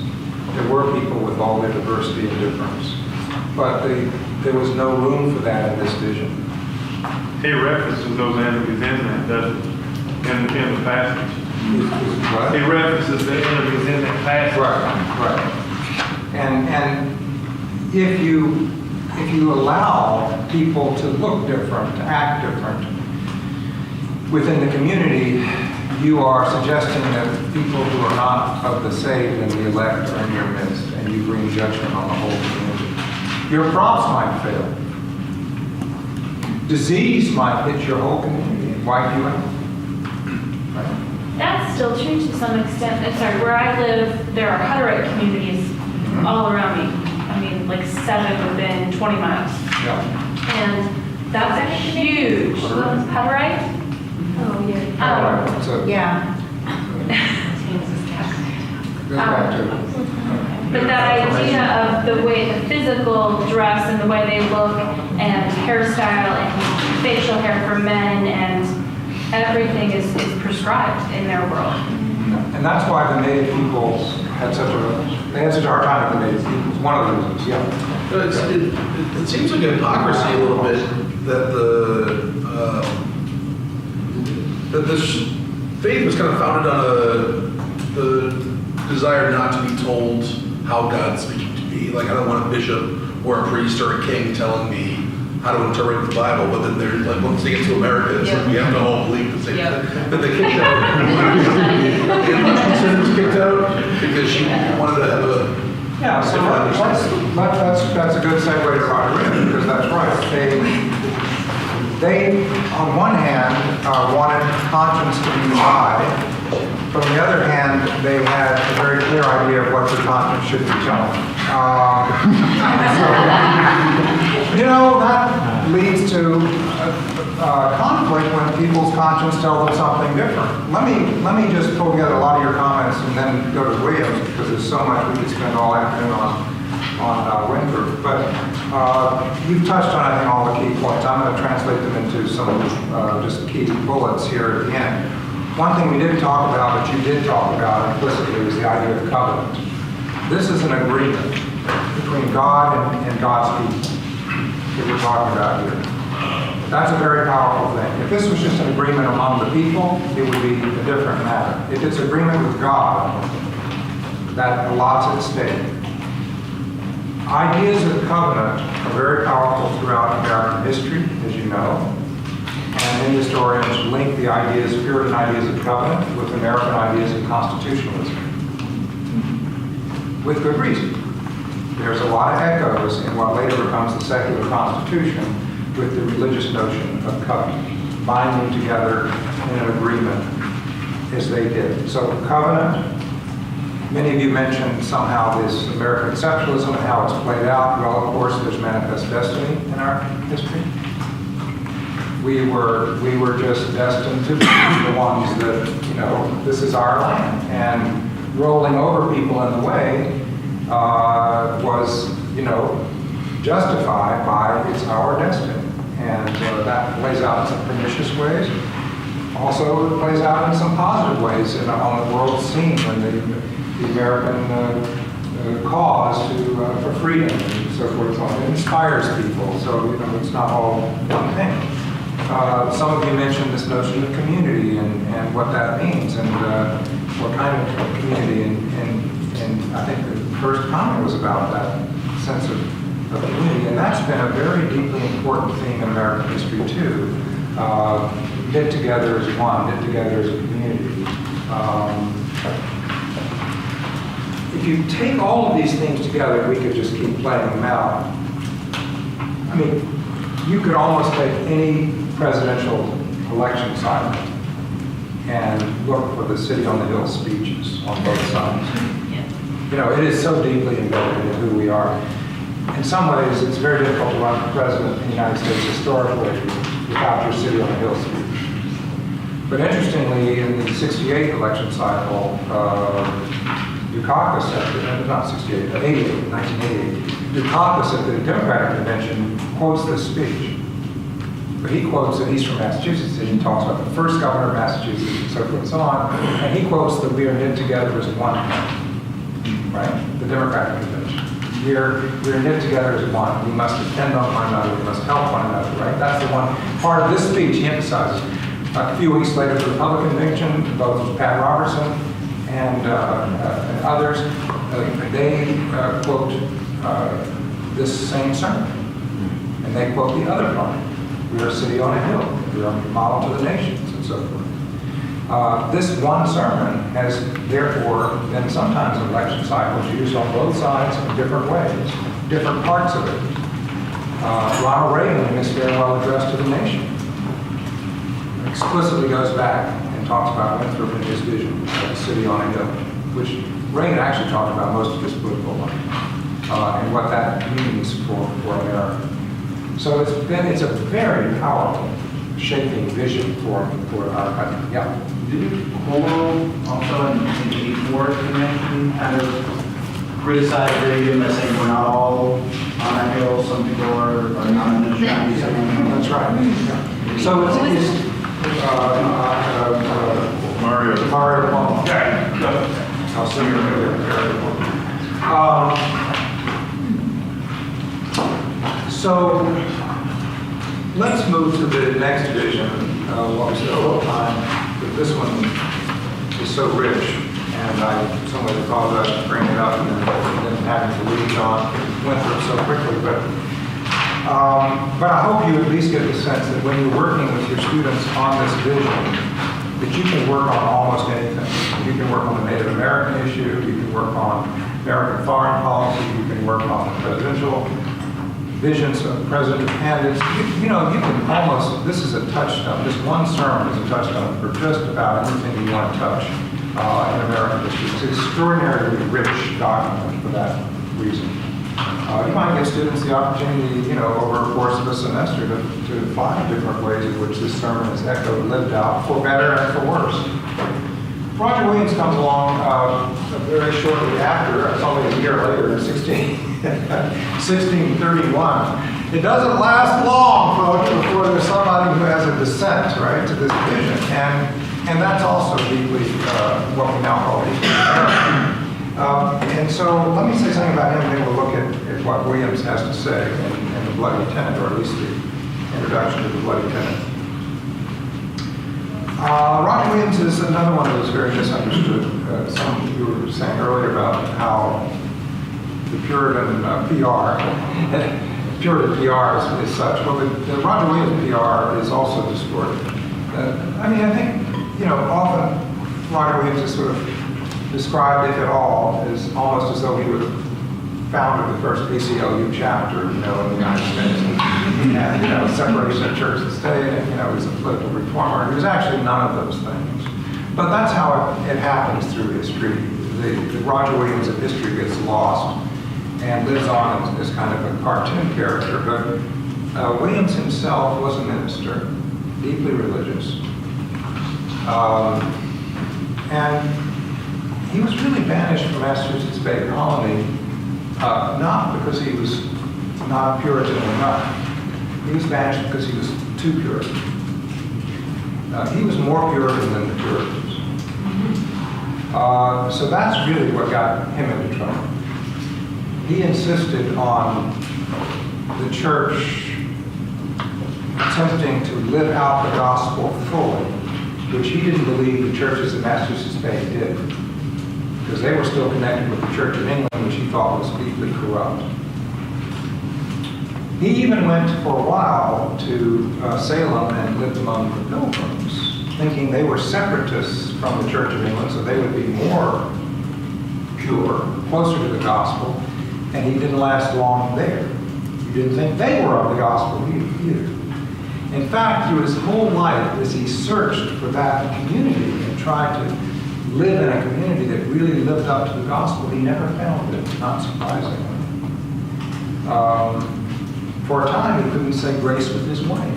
There were people with all their diversity and difference. But there was no room for that in this vision. He references those enemies in that, doesn't he? In the passage. What? He references the enemies in that passage. Right. And if you allow people to look different, to act different within the community, you are suggesting that people who are not of the saved and the elect are in your midst, and you bring judgment on the whole community. Your crops might fail. Disease might hit your whole community and wipe you out. Right? That's still true to some extent. Where I live, there are Hutterite communities all around me. Like 7 within 20 miles. Yeah. And that's huge. Hutterite? Oh, yeah. So, Yeah. go back to it. But that idea of the way the physical dress and the way they look and hairstyle and facial hair for men and everything is prescribed in their world. And that's why the Native peoples had such a hard time with the Native peoples, one of the reasons, yeah. But it seems like an hypocrisy a little bit that this faith was kind of founded on the desire not to be told how God's speaking to me. Like, I don't want a bishop or a priest or a king telling me how to interpret the Bible, but then they're like, once they get to America, it's like we have to all believe the same thing. That they kicked out. And Hutchinson was kicked out because she wanted to have a. Yeah, so that's a good segue to Roger Rim, because that's right. They on one hand, wanted conscience to be high. From the other hand, they had a very clear idea of what their conscience should be telling. That leads to conflict when people's conscience tell them something different. Let me just pull together a lot of your comments and then go to Williams, because there's so much we could spend all afternoon on Winthrop. But you've touched on, I think, all the key points. I'm going to translate them into some just key bullets here at the end. One thing we didn't talk about, but you did talk about implicitly, is the idea of covenant. This is an agreement between God and God's people that we're talking about here. That's a very powerful thing. If this was just an agreement among the people, it would be a different matter. If it's agreement with God, that a lot's at stake. Ideas of covenant are very powerful throughout American history, as you know. And many historians link the ideas, Puritan ideas of covenant with American ideas of constitutionalism. With good reason. There's a lot of echoes in what later becomes the secular Constitution with the religious notion of covenant, binding together in an agreement as they did. So covenant, many of you mentioned somehow this American exceptionalism and how it's played out. Well, of course, there's manifest destiny in our history. We were just destined to be the ones that, this is our land. And rolling over people in the way was, justified by it's our destiny. And that plays out in some pernicious ways. Also, it plays out in some positive ways on the world scene when the American cause for freedom and so forth. It inspires people. So, it's not all one thing. Some of you mentioned this notion of community and what that means and what kind of community. And I think the first comment was about that sense of community. And that's been a very deeply important theme in American history, too. Knit together as one, knit together as a community. If you take all of these things together, we could just keep playing them out. I mean, you could almost take any presidential election cycle and look for the City on the Hill speeches on both sides. It is so deeply embedded in who we are. In some ways, it's very difficult to run for president in the United States historically without your City on the Hill speech. But interestingly, in the 68 election cycle, Dukakis at not 68, 1988, Dukakis at the Democratic Convention quotes this speech. But he quotes it, he's from Massachusetts, and he talks about the first governor of Massachusetts and so forth and so on. And he quotes that we are knit together as one, right? The Democratic Convention. We're knit together as one. We must depend on one another. We must help one another, right? That's the one part of this speech he emphasizes. A few weeks later, the Republican convention, both Pat Robertson and others, they quote this same sermon. And they quote the other part. We are a city on a hill. We are a model to the nations, and so forth. This one sermon has, therefore, been sometimes in election cycles used on both sides in different ways, different parts of it. Ronald Reagan, in his farewell address to the nation, explicitly goes back and talks about Winthrop and his vision of the city on a hill, which Reagan actually talked about most of his political life, and what that means for America. So it's a very powerful shaping vision for our country. Yeah. Didn't Cuomo also in the 84 convention kind of criticize Reagan by saying we're not all on that hill, some people are not on this journey. That's right. So it's Mario. Mario Cuomo. Yeah. I'll send you a So let's move to the next vision. What we said all the time, but this one is so rich, and I somewhat apologize for bringing it up and then having to leave John went through it so quickly. But I hope you at least get the sense that when you're working with your students on this vision, that you can work on almost anything. You can work on the Native American issue, you can work on American foreign policy, you can work on the presidential visions of president candidates. You know, you can almost, this is a touchstone, this one sermon is a touchstone for just about anything you want to touch in American history. It's an extraordinarily rich document for that reason. You might give students the opportunity, you know, over a course of a semester to find different ways in which this sermon is echoed, lived out, for better and for worse. Roger Williams comes along very shortly after, it's only a year later, in 1631. It doesn't last long, folks, before there's somebody who has a dissent, right, to this vision. And that's also deeply what we now call deeply American. And so let me say something about him, and then we'll look at what Williams has to say in the Bloody Tenet, or at least the introduction to the Bloody Tenet. Roger Williams is another one that was very misunderstood. Some of you were saying earlier about how the Puritan PR, Puritan PR is such. Well, the Roger Williams PR is also distorted. I mean, I think, you know, often Roger Williams is sort of described, if at all, as almost as though he would have founded the first ACLU chapter, you know, in the United States. And, you know, separation of church and state, and, you know, he was a political reformer. He was actually none of those things. But that's how it happens through history. The Roger Williams of history gets lost and lives on as kind of a cartoon character. But Williams himself was a minister, deeply religious. And he was really banished from Massachusetts Bay Colony, not because he was not Puritan enough. He was banished because he was too Puritan. He was more Puritan than the Puritans. So that's really what got him into trouble. He insisted on the church attempting to live out the gospel fully, which he didn't believe the churches in Massachusetts Bay did, because they were still connected with the Church of England, which he thought was deeply corrupt. He even went for a while to Salem and lived among the Pilgrims, thinking they were separatists from the Church of England, so they would be more pure, closer to the gospel, and he didn't last long there. He didn't think they were of the gospel either. In fact, through his whole life, as he searched for that community and tried to live in a community that really lived up to the gospel, he never found it, not surprisingly. For a time, he couldn't say grace with his wife,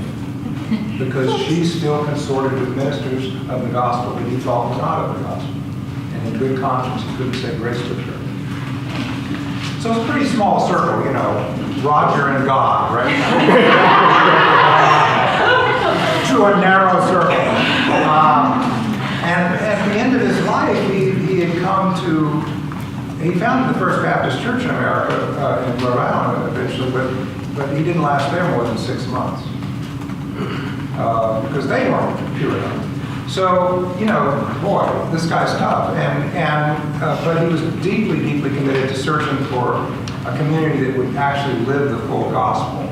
because she still consorted with ministers of the gospel that he thought was not of the gospel. And in good conscience, he couldn't say grace with her. So it's a pretty small circle, you know, Roger and God, right? To a narrow circle. And at the end of his life, he had come to, he founded the First Baptist Church in America, in Rhode Island eventually, but he didn't last there more than 6 months. Because they weren't Puritan. So, you know, boy, this guy's tough. But he was deeply, deeply committed to searching for a community that would actually live the full gospel.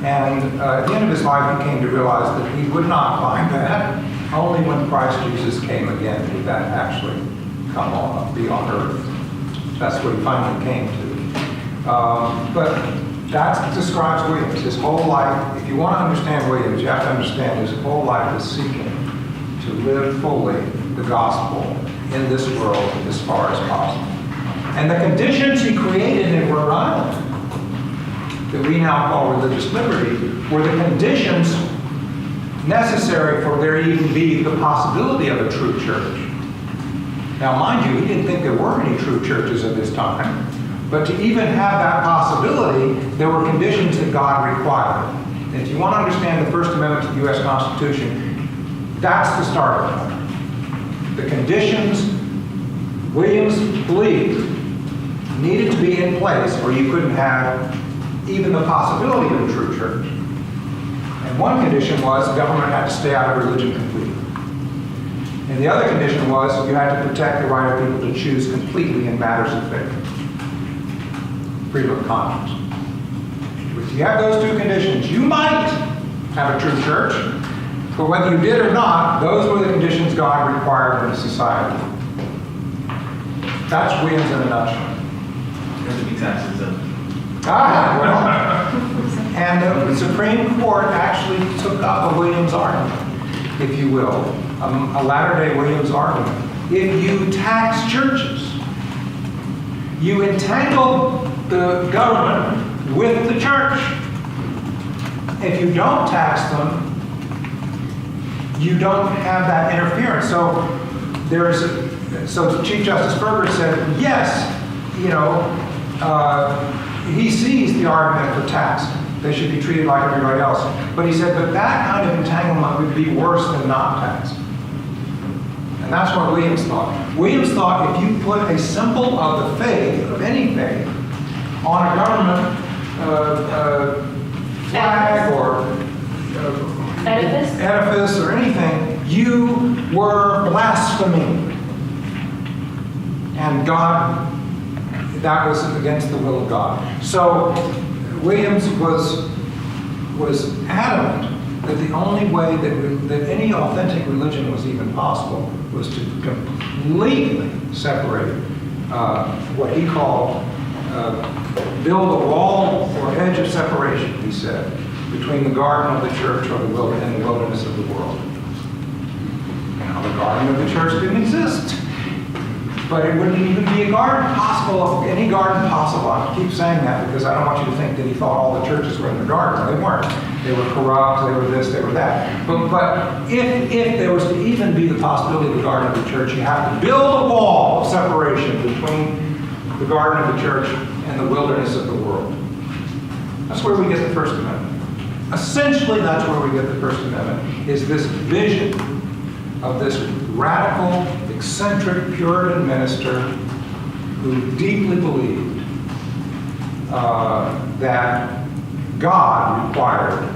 And at the end of his life, he came to realize that he would not find that. Only when Christ Jesus came again did that actually be on earth. That's what he finally came to. But that describes Williams. His whole life, if you want to understand Williams, you have to understand his whole life is seeking to live fully the gospel in this world as far as possible. And the conditions he created in Rhode Island, that we now call religious liberty, were the conditions necessary for there even be the possibility of a true church. Now, mind you, he didn't think there were any true churches at this time, But to even have that possibility, there were conditions that God required. And if you want to understand the First Amendment to the U.S. Constitution, that's the start of it. The conditions Williams believed needed to be in place, or you couldn't have even the possibility of a true church. And one condition was the government had to stay out of religion completely. And the other condition was you had to protect the right of people to choose completely in matters of faith. Freedom of conscience. If you have those two conditions, you might have a true church, but whether you did or not, those were the conditions God required in a society. That's Williams in a nutshell. Has to be taxes up. And the Supreme Court actually took up a Williams argument, if you will, a latter-day Williams argument. If you tax churches, you entangle the government with the church. If you don't tax them, you don't have that interference. So Chief Justice Berger said, yes, he sees the argument for tax. They should be treated like everybody else. But he said, but that kind of entanglement would be worse than not taxing. And that's what Williams thought. Williams thought if you put a symbol of the faith, of any faith, on a government flag or edifice or anything, you were blaspheming. And God, that was against the will of God. So Williams was adamant that the only way that any authentic religion was even possible was to completely separate what he called build a wall or edge of separation, he said, between the garden of the church or the wilderness of the world. Now, the garden of the church didn't exist. But it wouldn't even be a garden possible, any garden possible. I keep saying that because I don't want you to think that he thought all the churches were in the garden. They weren't. They were corrupt, they were this, they were that. But if there was to even be the possibility of the garden of the church, you have to build a wall of separation between the garden of the church and the wilderness of the world. That's where we get the First Amendment. Essentially, that's where we get the First Amendment, is this vision of this radical, eccentric Puritan minister who deeply believed that God required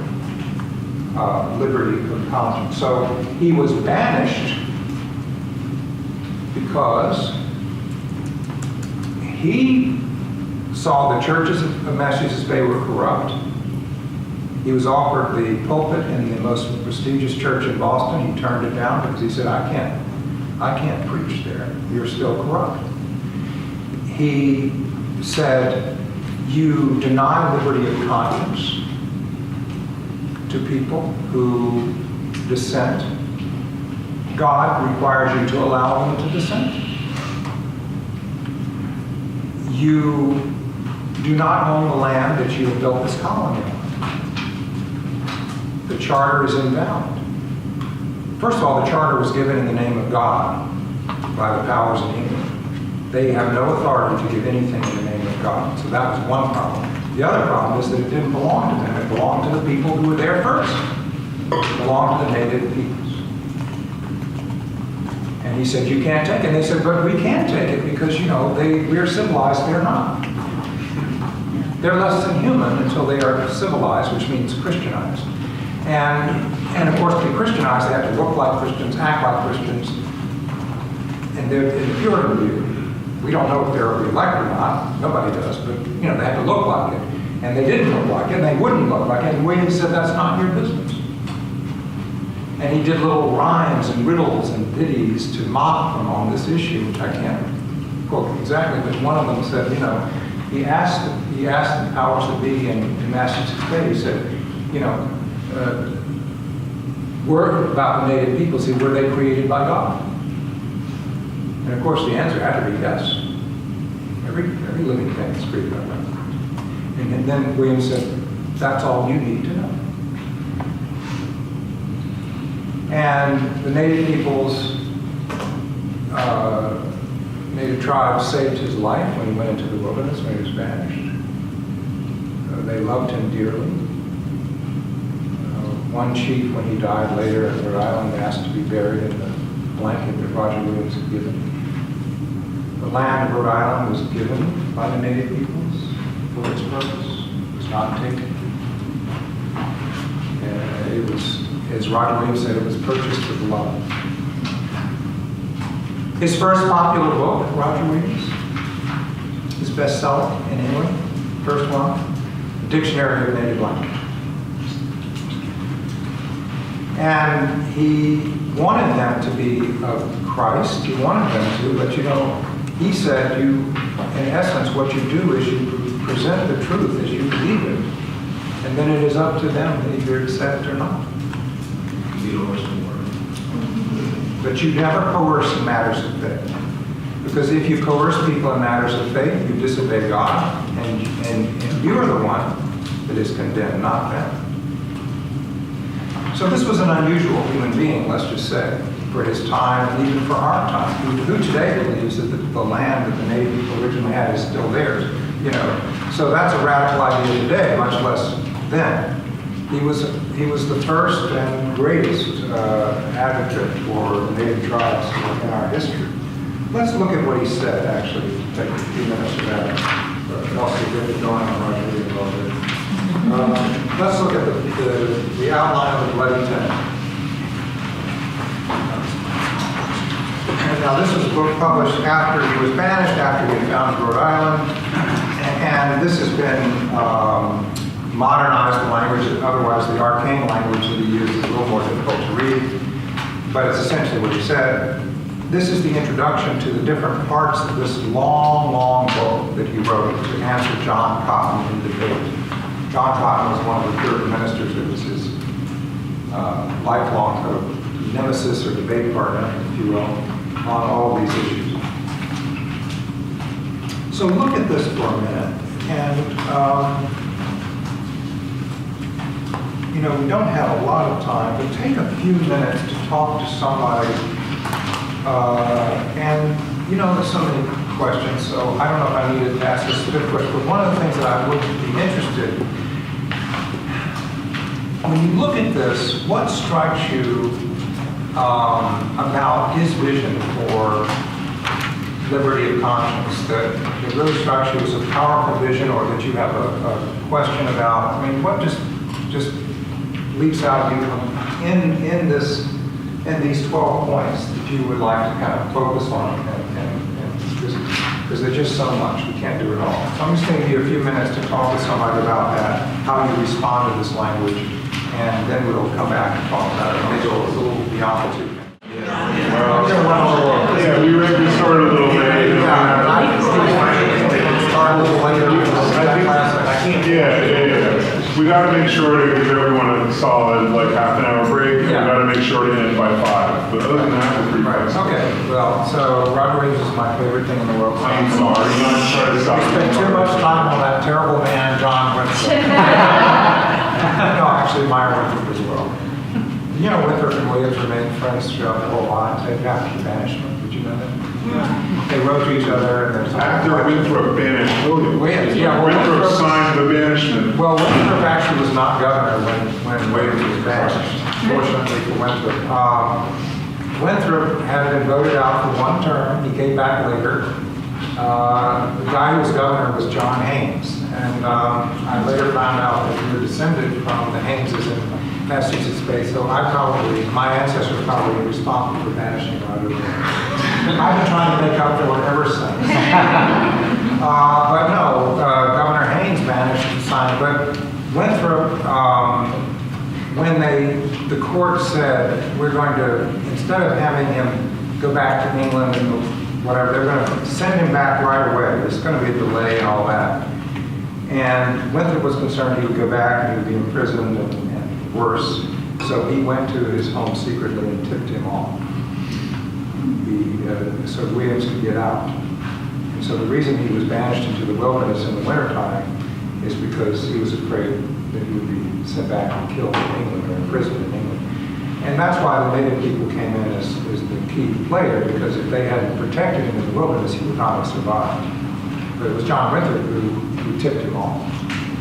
liberty of conscience. So he was banished because he saw the churches of Massachusetts Bay were corrupt. He was offered the pulpit in the most prestigious church in Boston. He turned it down because he said, I can't preach there. You're still corrupt. He said, you deny liberty of conscience to people who dissent. God requires you to allow them to dissent. You do not own the land that you have built this colony on. The charter is invalid. First of all, the charter was given in the name of God by the powers in England. They have no authority to give anything in the name of God. So that was one problem. The other problem is that it didn't belong to them. It belonged to the people who were there first. It belonged to the native peoples. And he said, you can't take it. And they said, but we can take it because, we're civilized, they're not. They're less than human until they are civilized, which means Christianized. And of course, to be Christianized, they have to look like Christians, act like Christians, and they're in the Puritan view. We don't know if they're elect or not. Nobody does, but they have to look like it. And they didn't look like it, and they wouldn't look like it. And Williams said, that's not your business. And he did little rhymes and riddles and ditties to mock them on this issue, which I can't quote exactly, but one of them said, he asked the powers that be in Massachusetts Bay, he said, were about the native peoples, were they created by God? And of course the answer had to be yes. Every living thing is created by God. And then Williams said, that's all you need to know. And the native peoples native tribe saved his life when he went into the wilderness, when he was banished. They loved him dearly. One chief, when he died later in Rhode Island, asked to be buried in the blanket that Roger Williams had given. The land of Rhode Island was given by the native peoples for its purpose. It was not taken. It was, as Roger Williams said, it was purchased with love. His first popular book, Roger Williams, his bestseller in England, first one, A Dictionary of Native Language. And he wanted them to be of Christ. He wanted them to, but he said, in essence, what you do is you present the truth as you believe it, and then it is up to them to either accept or not. But you never coerce in matters of faith. Because if you coerce people in matters of faith, you disobey God, and you are the one that is condemned, not them. So this was an unusual human being, let's just say, for his time and even for our time, who today believes that the land that the native people originally had is still theirs. So that's a radical idea today, much less then. He was the first and greatest advocate for the native tribes in our history. Let's look at what he said, actually. Take a few minutes of that. Also get it going on Roger Williams a little bit. Let's look at the outline of the Bloody Tent. And now this was a book published after he was banished, after he had founded Rhode Island. And this has been modernized language, otherwise the arcane language that he used is a little more difficult to read, but it's essentially what he said. This is the introduction to the different parts of this long, long book that he wrote to answer John Cotton in debate. John Cotton was one of the Puritan ministers. It was his lifelong kind of nemesis or debate partner, if you will, on all of these issues. So look at this for a minute, and we don't have a lot of time, but take a few minutes to talk to somebody. And there's so many questions, so I don't know if I need to ask a specific question, but one of the things that I would be interested in, when you look at this, what strikes you about his vision for liberty of conscience that really strikes you as a powerful vision, or that you have a question about? What just leaps out at you in these 12 points that you would like to kind of focus on, because there's just so much, we can't do it all. So I'm just going to give you a few minutes to talk to somebody about that, how you respond to this language, and then we'll come back and talk about it. Maybe a little beyond the 2 minutes. Yeah, we started a little late. We got to make sure to give everyone a solid half an hour break. And we got to make sure to end by 5. But other than that, we're pretty fast. Okay, well, so Roger Williams is my favorite thing in the world. I'm sorry, I'm not trying to stop. We spent too much time on that terrible man, John Winthrop. No, actually, Meyer Winthrop as well. Winthrop and Williams remained friends throughout the whole line, after the banishment. Did you know that? They wrote to each other, and there's After Winthrop banished Williams. Winthrop signed the banishment. Well, Winthrop actually was not governor when Williams was banished, fortunately for Winthrop. Winthrop had been voted out for one term. He came back later. The guy who was governor was John Haynes, and I later found out that we were descended from the Hayneses in Massachusetts Bay, so my ancestors probably responsible for banishing Roger Williams. I've been trying to make up for it ever since. But no, Governor Haynes banished and signed, but Winthrop, when the court said, we're going to, instead of having him go back to England and whatever, they're going to send him back right away. There's going to be a delay and all that. And Winthrop was concerned he would go back and he would be imprisoned and worse. So he went to his home secretly and tipped him off. So Williams could get out. And so the reason he was banished into the wilderness in the wintertime is because he was afraid that he would be sent back and killed in England or imprisoned in England. And that's why the native people came in as the key later, because if they hadn't protected him in the wilderness, he would not have survived. But it was John Winthrop who tipped him off.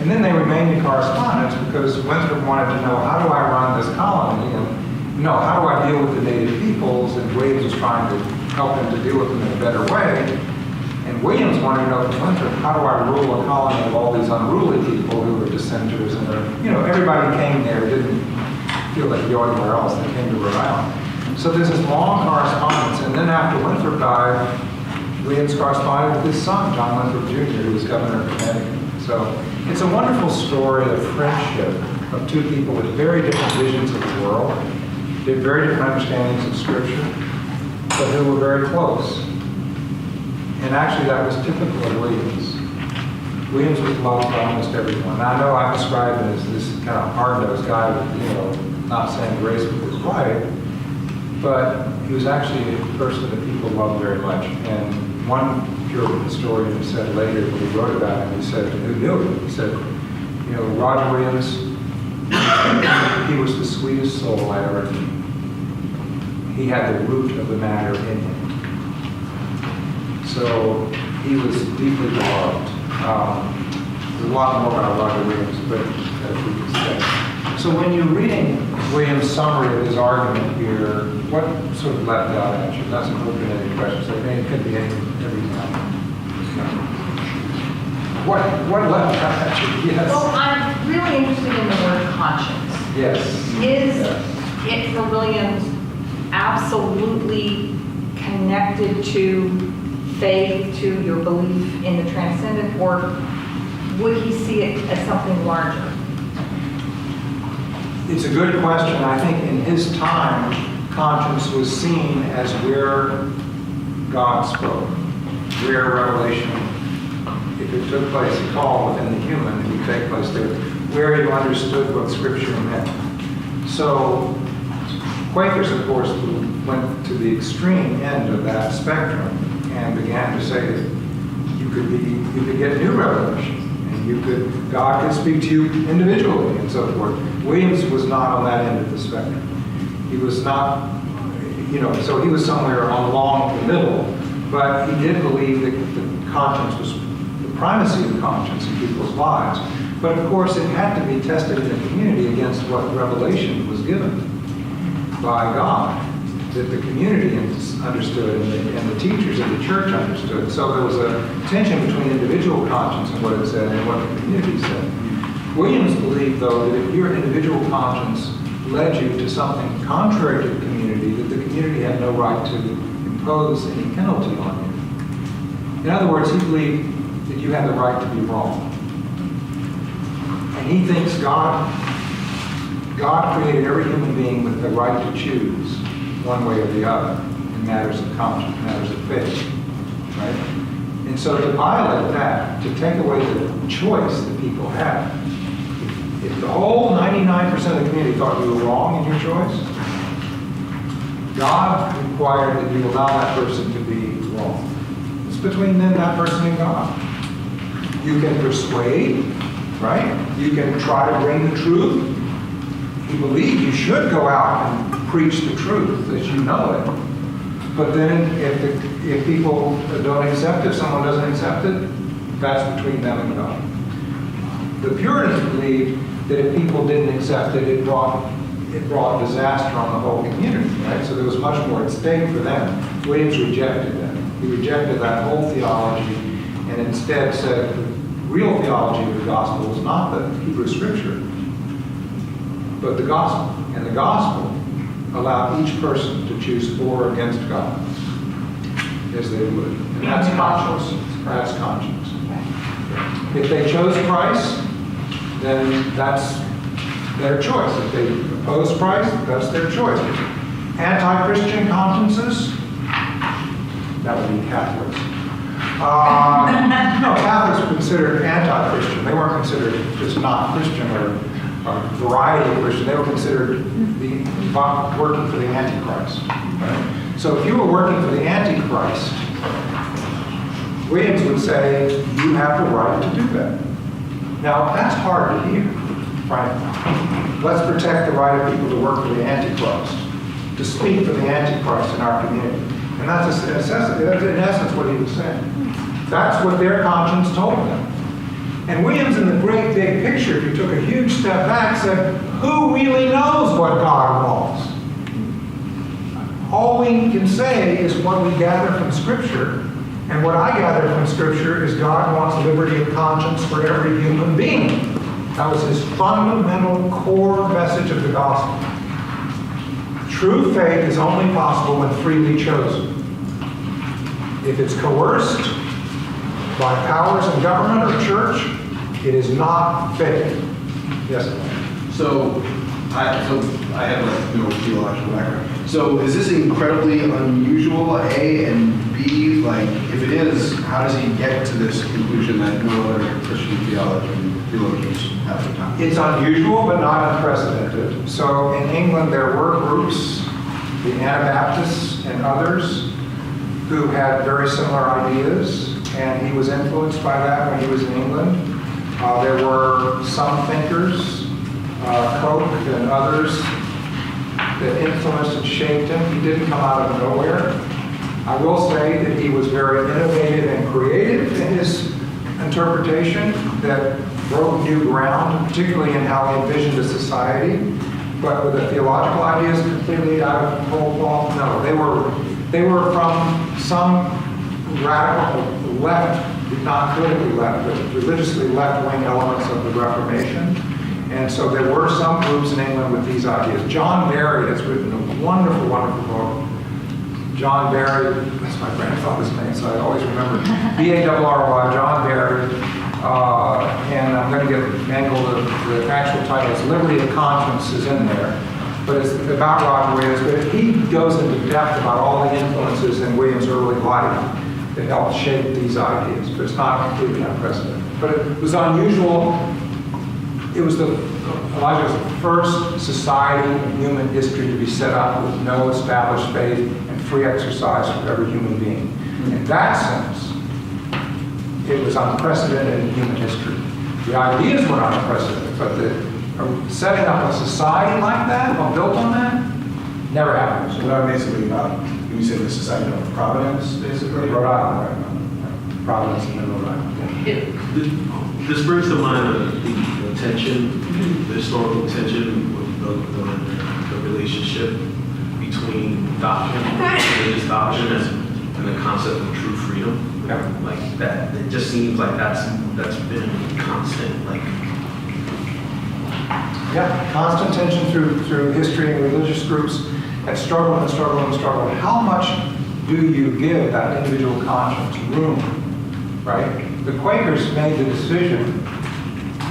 And then they remained in correspondence because Winthrop wanted to know, how do I run this colony? And how do I deal with the native peoples? And Williams was trying to help him to deal with them in a better way. And Williams wanted to know from Winthrop, how do I rule a colony of all these unruly people who were dissenters? And everybody came there, didn't feel like going anywhere else. They came to Rhode Island. So there's this long correspondence. And then after Winthrop died, Williams corresponded with his son, John Winthrop Jr., who was governor of Connecticut. So it's a wonderful story of friendship of two people with very different visions of the world, did very different understandings of Scripture, but who were very close. And actually, that was typical of Williams. Williams was loved by almost everyone. Now, I know I describe him as this kind of hard-nosed guy with, not saying grace with his wife, but he was actually a person that people loved very much. And one Puritan historian said later, when he wrote about him, he said, who knew him, he said, Roger Williams, he was the sweetest soul I ever knew. He had the root of the matter in him. So he was deeply beloved. There's a lot more about Roger Williams, but as we can say. So when you're reading Williams' summary of his argument here, what sort of leapt out at you? That's an open-ended question. So it could be every time. What leapt out at you? Yes. Well, I'm really interested in the word conscience. Yes. Is Yes. it for Williams absolutely connected to faith, to your belief in the transcendent, or would he see it as something larger? It's a good question. I think in his time, conscience was seen as where God spoke, where revelation, if it took place at all within the human, it would take place there, where you understood what Scripture meant. So Quakers, of course, went to the extreme end of that spectrum and began to say that you could get new revelation, and God could speak to you individually and so forth. Williams was not on that end of the spectrum. He was not, so he was somewhere along the middle, but he did believe that the conscience was the primacy of conscience in people's lives. But of course, it had to be tested in the community against what revelation was given by God, that the community understood and the teachers of the church understood. So there was a tension between individual conscience and what it said and what the community said. Williams believed, though, that if your individual conscience led you to something contrary to the community, that the community had no right to impose any penalty on you. In other words, he believed that you had the right to be wrong. And he thinks God created every human being with the right to choose one way or the other in matters of conscience, matters of faith, right? And so to violate that, to take away the choice that people have, if the whole 99% of the community thought you were wrong in your choice, God required that you allow that person to be wrong. It's between them, that person, and God. You can persuade, right? You can try to bring the truth. You believe you should go out and preach the truth as you know it. But then if people don't accept it, if someone doesn't accept it, that's between them and God. The Puritans believed that if people didn't accept it, it brought disaster on the whole community, right? So there was much more at stake for them. Williams rejected that. He rejected that whole theology and instead said the real theology of the gospel is not the Hebrew Scripture, but the gospel. And the gospel allowed each person to choose for or against God as they would. And that's conscience. That's conscience. If they chose Christ, then that's their choice. If they oppose Christ, that's their choice. Anti-Christian consciences, that would be Catholics. No, Catholics were considered anti-Christian. They weren't considered just not Christian or variety of Christian. They were considered working for the Antichrist. Right? So if you were working for the Antichrist, Williams would say, you have the right to do that. Now, that's hard to hear, right? Let's protect the right of people to work for the Antichrist. to speak for the Antichrist in our community. And that's in essence what he was saying. That's what their conscience told them. And Williams, in the great big picture, if you took a huge step back, said, who really knows what God wants? All we can say is what we gather from Scripture. And what I gather from Scripture is God wants liberty of conscience for every human being. That was his fundamental core message of the gospel. True faith is only possible when freely chosen. If it's coerced by powers in government or church, it is not faith. Yes? So I have no theological background. So is this incredibly unusual, A, and B, like, if it is, how does he get to this conclusion that no other Christian theologians have the time? It's unusual, but not unprecedented. So in England, there were groups, the Anabaptists and others, who had very similar ideas, and he was influenced by that when he was in England. There were some thinkers, Koch and others, that influenced and shaped him. He didn't come out of nowhere. I will say that he was very innovative and creative in his interpretation that broke new ground, particularly in how he envisioned a society. But with the theological ideas completely out of whole cloth, no. They were from some radical left, not politically left, but religiously left-wing elements of the Reformation. And so there were some groups in England with these ideas. John Barry has written a wonderful, wonderful book. John Barry, that's my grandfather's name, so I always remember. B-A-R-R-Y, John Barry. And I'm going to get mangled the actual title. It's Liberty of Conscience is in there. But it's about Roger Williams. But he goes into depth about all the influences in Williams' early life that helped shape these ideas. But it's not completely unprecedented. But it was unusual. It was Elijah was the first society in human history to be set up with no established faith and free exercise for every human being. In that sense, it was unprecedented in human history. The ideas were unprecedented, but the setting up a society like that, or built on that, never happened. So that basically about, you say the Society of Providence, basically? Rhode Island, right? Providence and Rhode Island. Yeah. This brings to mind the tension, the historical tension with the relationship between doctrine, religious doctrine, and the concept of true freedom. Yeah. Like that, it just seems like that's been constant. Like, yeah, constant tension through history and religious groups have struggled and struggled and struggled. How much do you give that individual conscience room, right? The Quakers made the decision,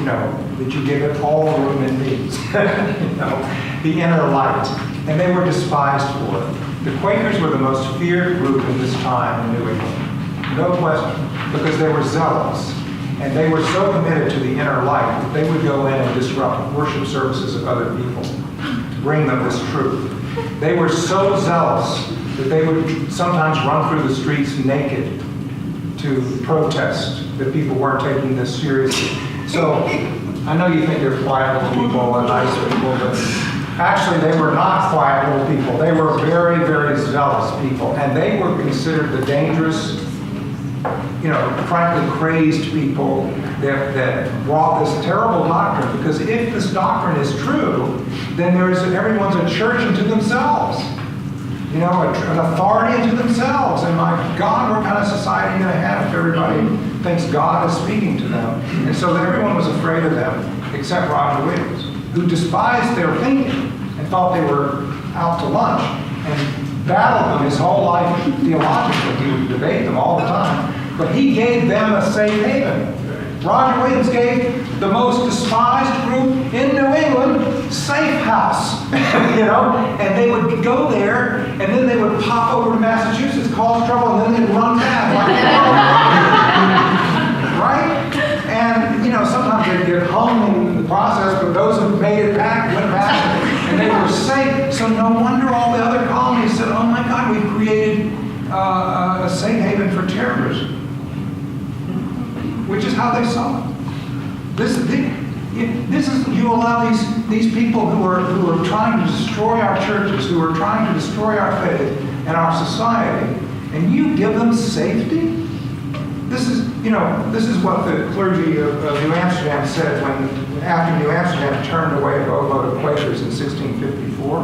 that you give it all the room it needs, the inner light, and they were despised for it. The Quakers were the most feared group in this time in New England, no question, because they were zealous, and they were so committed to the inner light that they would go in and disrupt worship services of other people to bring them this truth. They were so zealous that they would sometimes run through the streets naked to protest that people weren't taking this seriously. So I know you think they're quiet little people and nice people, but actually they were not quiet little people. They were very, very zealous people, and they were considered the dangerous, frankly crazed people that brought this terrible doctrine. Because if this doctrine is true, then everyone's a church unto themselves. An authority unto themselves. And my God, what kind of society are you going to have if everybody thinks God is speaking to them? And so everyone was afraid of them, except Roger Williams, who despised their thinking and thought they were out to lunch and battled them his whole life theologically. He would debate them all the time. But he gave them a safe haven. Roger Williams gave the most despised group in New England safe house, and they would go there, and then they would pop over to Massachusetts, cause trouble, and then they'd run back. Right? And, sometimes they'd get hung in the process, but those who made it back went back, and they were safe. So no wonder all the other colonies said, oh my God, we've created a safe haven for terrorism. Which is how they saw it. You allow these people who are trying to destroy our churches, who are trying to destroy our faith and our society, and you give them safety? This is what the clergy of New Amsterdam said after New Amsterdam turned away a boatload of Quakers in 1654,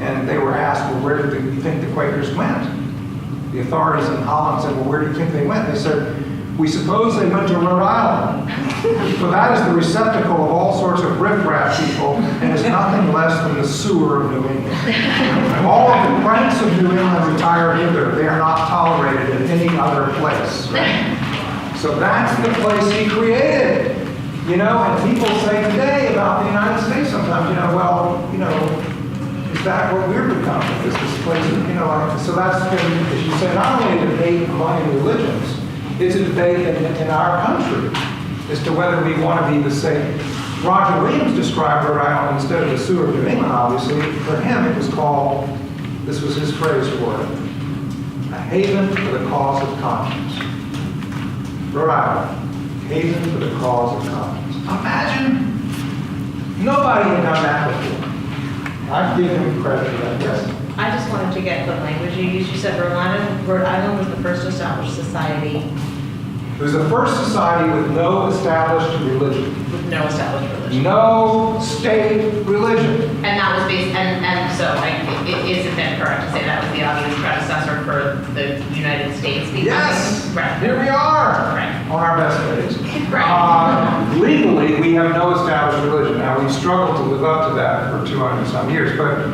and they were asked, well, where do you think the Quakers went? The authorities in Holland said, well, where do you think they went? They said, we suppose they went to Rhode Island. For that is the receptacle of all sorts of riffraff people, and is nothing less than the sewer of New England. All of the cranks of New England retire hither. They are not tolerated in any other place. So that's the place he created. And people say today about the United States sometimes, is that what we're becoming? Is this place, so that's, as you say, not only a debate among religions, it's a debate in our country as to whether we want to be the same. Roger Williams described Rhode Island instead of the sewer of New England, obviously. For him, it was called, this was his phrase for it, a haven for the cause of conscience. Rhode Island, haven for the cause of conscience. Imagine, nobody had done that before. I give him credit for that, yes. I just wanted to get the language you used. You said Rhode Island was the first established society It was the first society with no established religion. with no established religion. No state religion. And that was based, and so is it then correct to say that was the obvious predecessor for the United States? Yes! Right. Here we are! Right. On our best days. Right. Legally, we have no established religion. Now, we've struggled to live up to that for 200 some years, but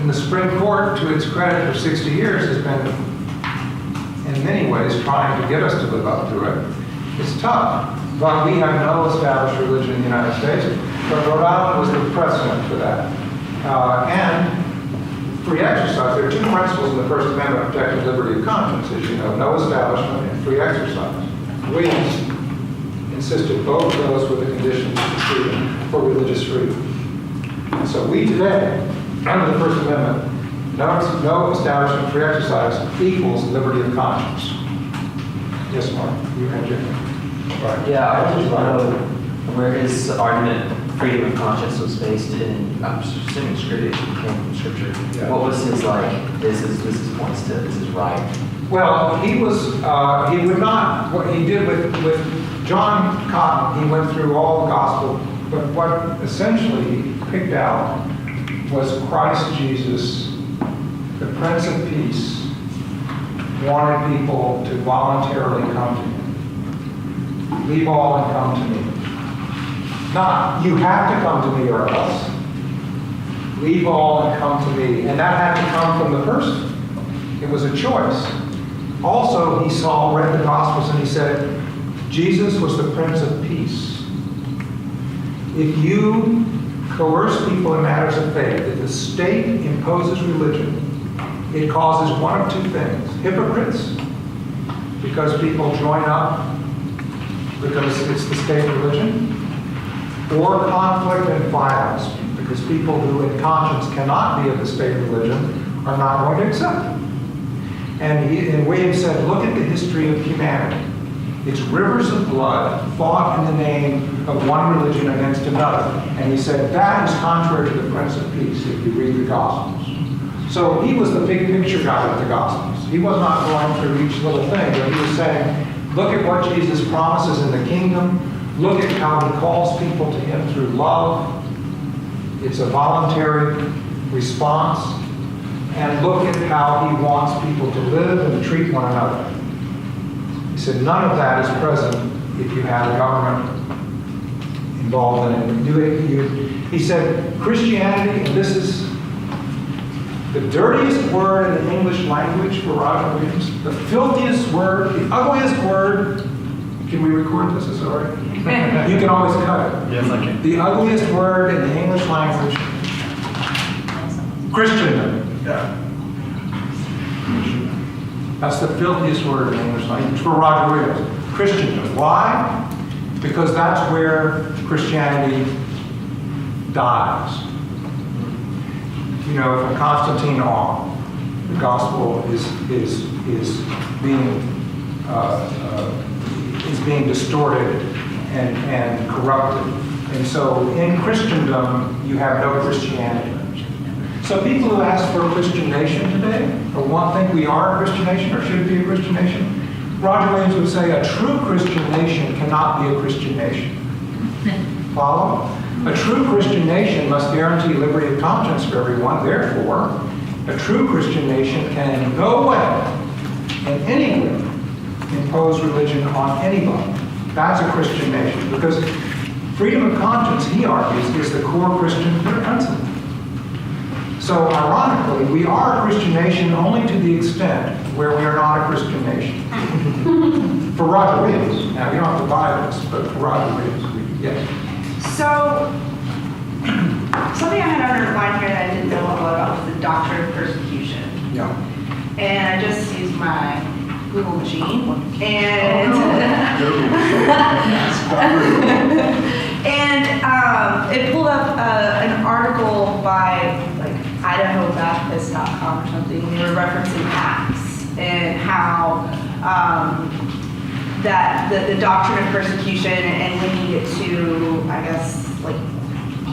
in the Supreme Court, to its credit, for 60 years has been, in many ways, trying to get us to live up to it. It's tough, but we have no established religion in the United States. But Rhode Island was the precedent for that. And free exercise, there are two principles in the First Amendment protecting liberty of conscience, as you know, no establishment and free exercise. Williams insisted both of those were the conditions of freedom, for religious freedom. And so we today, under the First Amendment, no establishment free exercise equals liberty of conscience. Yes, Mark, you had your right. Yeah, I just want to know where his argument, freedom of conscience, was based in. I'm assuming scripture came from scripture. Yeah. What was his this is points to, this is right. Well, he would not, what he did with John Cotton, he went through all the gospel, but what essentially he picked out was Christ Jesus, the Prince of Peace, wanted people to voluntarily come to him. Leave all and come to me. Not, you have to come to me or else. Leave all and come to me. And that had to come from the person. It was a choice. Also, he read the Gospels and he said, Jesus was the Prince of Peace. If you coerce people in matters of faith, if the state imposes religion, it causes one of two things. Hypocrites, because people join up because it's the state religion, or conflict and violence, because people who in conscience cannot be of the state religion are not going to accept it. And Williams said, look at the history of humanity. It's rivers of blood fought in the name of one religion against another. And he said, that is contrary to the Prince of Peace, if you read the Gospels. So he was the big picture guy with the Gospels. He was not going through each little thing, but he was saying, look at what Jesus promises in the kingdom. Look at how he calls people to him through love. It's a voluntary response. And look at how he wants people to live and treat one another. He said none of that is present if you have a government involved in it. He said Christianity, and this is the dirtiest word in the English language for Roger Williams, the filthiest word, the ugliest word. Can we record this? Is that all right? You can always cut it. Yes, I can. The ugliest word in the English language, Christendom. Yeah. That's the filthiest word in the English language for Roger Williams. Christendom. Why? Because that's where Christianity dies. You know, from Constantine on, the gospel is being distorted and corrupted. And so in Christendom, you have no Christianity. So people who ask for a Christian nation today, or think we are a Christian nation, or should be a Christian nation, Roger Williams would say a true Christian nation cannot be a Christian nation. Follow? A true Christian nation must guarantee liberty of conscience for everyone. Therefore, a true Christian nation can in no way, in any way, impose religion on anybody. That's a Christian nation. Because freedom of conscience, he argues, is the core Christian principle. So ironically, we are a Christian nation only to the extent where we are not a Christian nation. For Roger Williams. Now, you don't have to buy this, but for Roger Williams, yes. So, something I had underlined here that I didn't know a lot about was the doctrine of persecution. Yeah. And I just used my Google machine, and it pulled up an article by like IdahoBaptist.com or something. They were referencing Acts and how that the doctrine of persecution and linking it to, I guess, like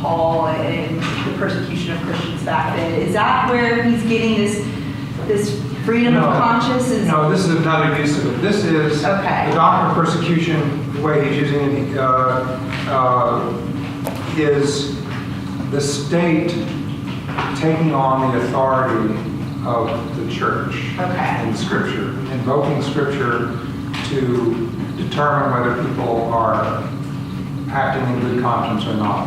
Paul and the persecution of Christians back then. Is that where he's getting this freedom of conscience? No, this is another use of it. This is the doctrine of persecution, the way he's using it, is the state taking on the authority of the church in Scripture, invoking Scripture to determine whether people are acting in good conscience or not.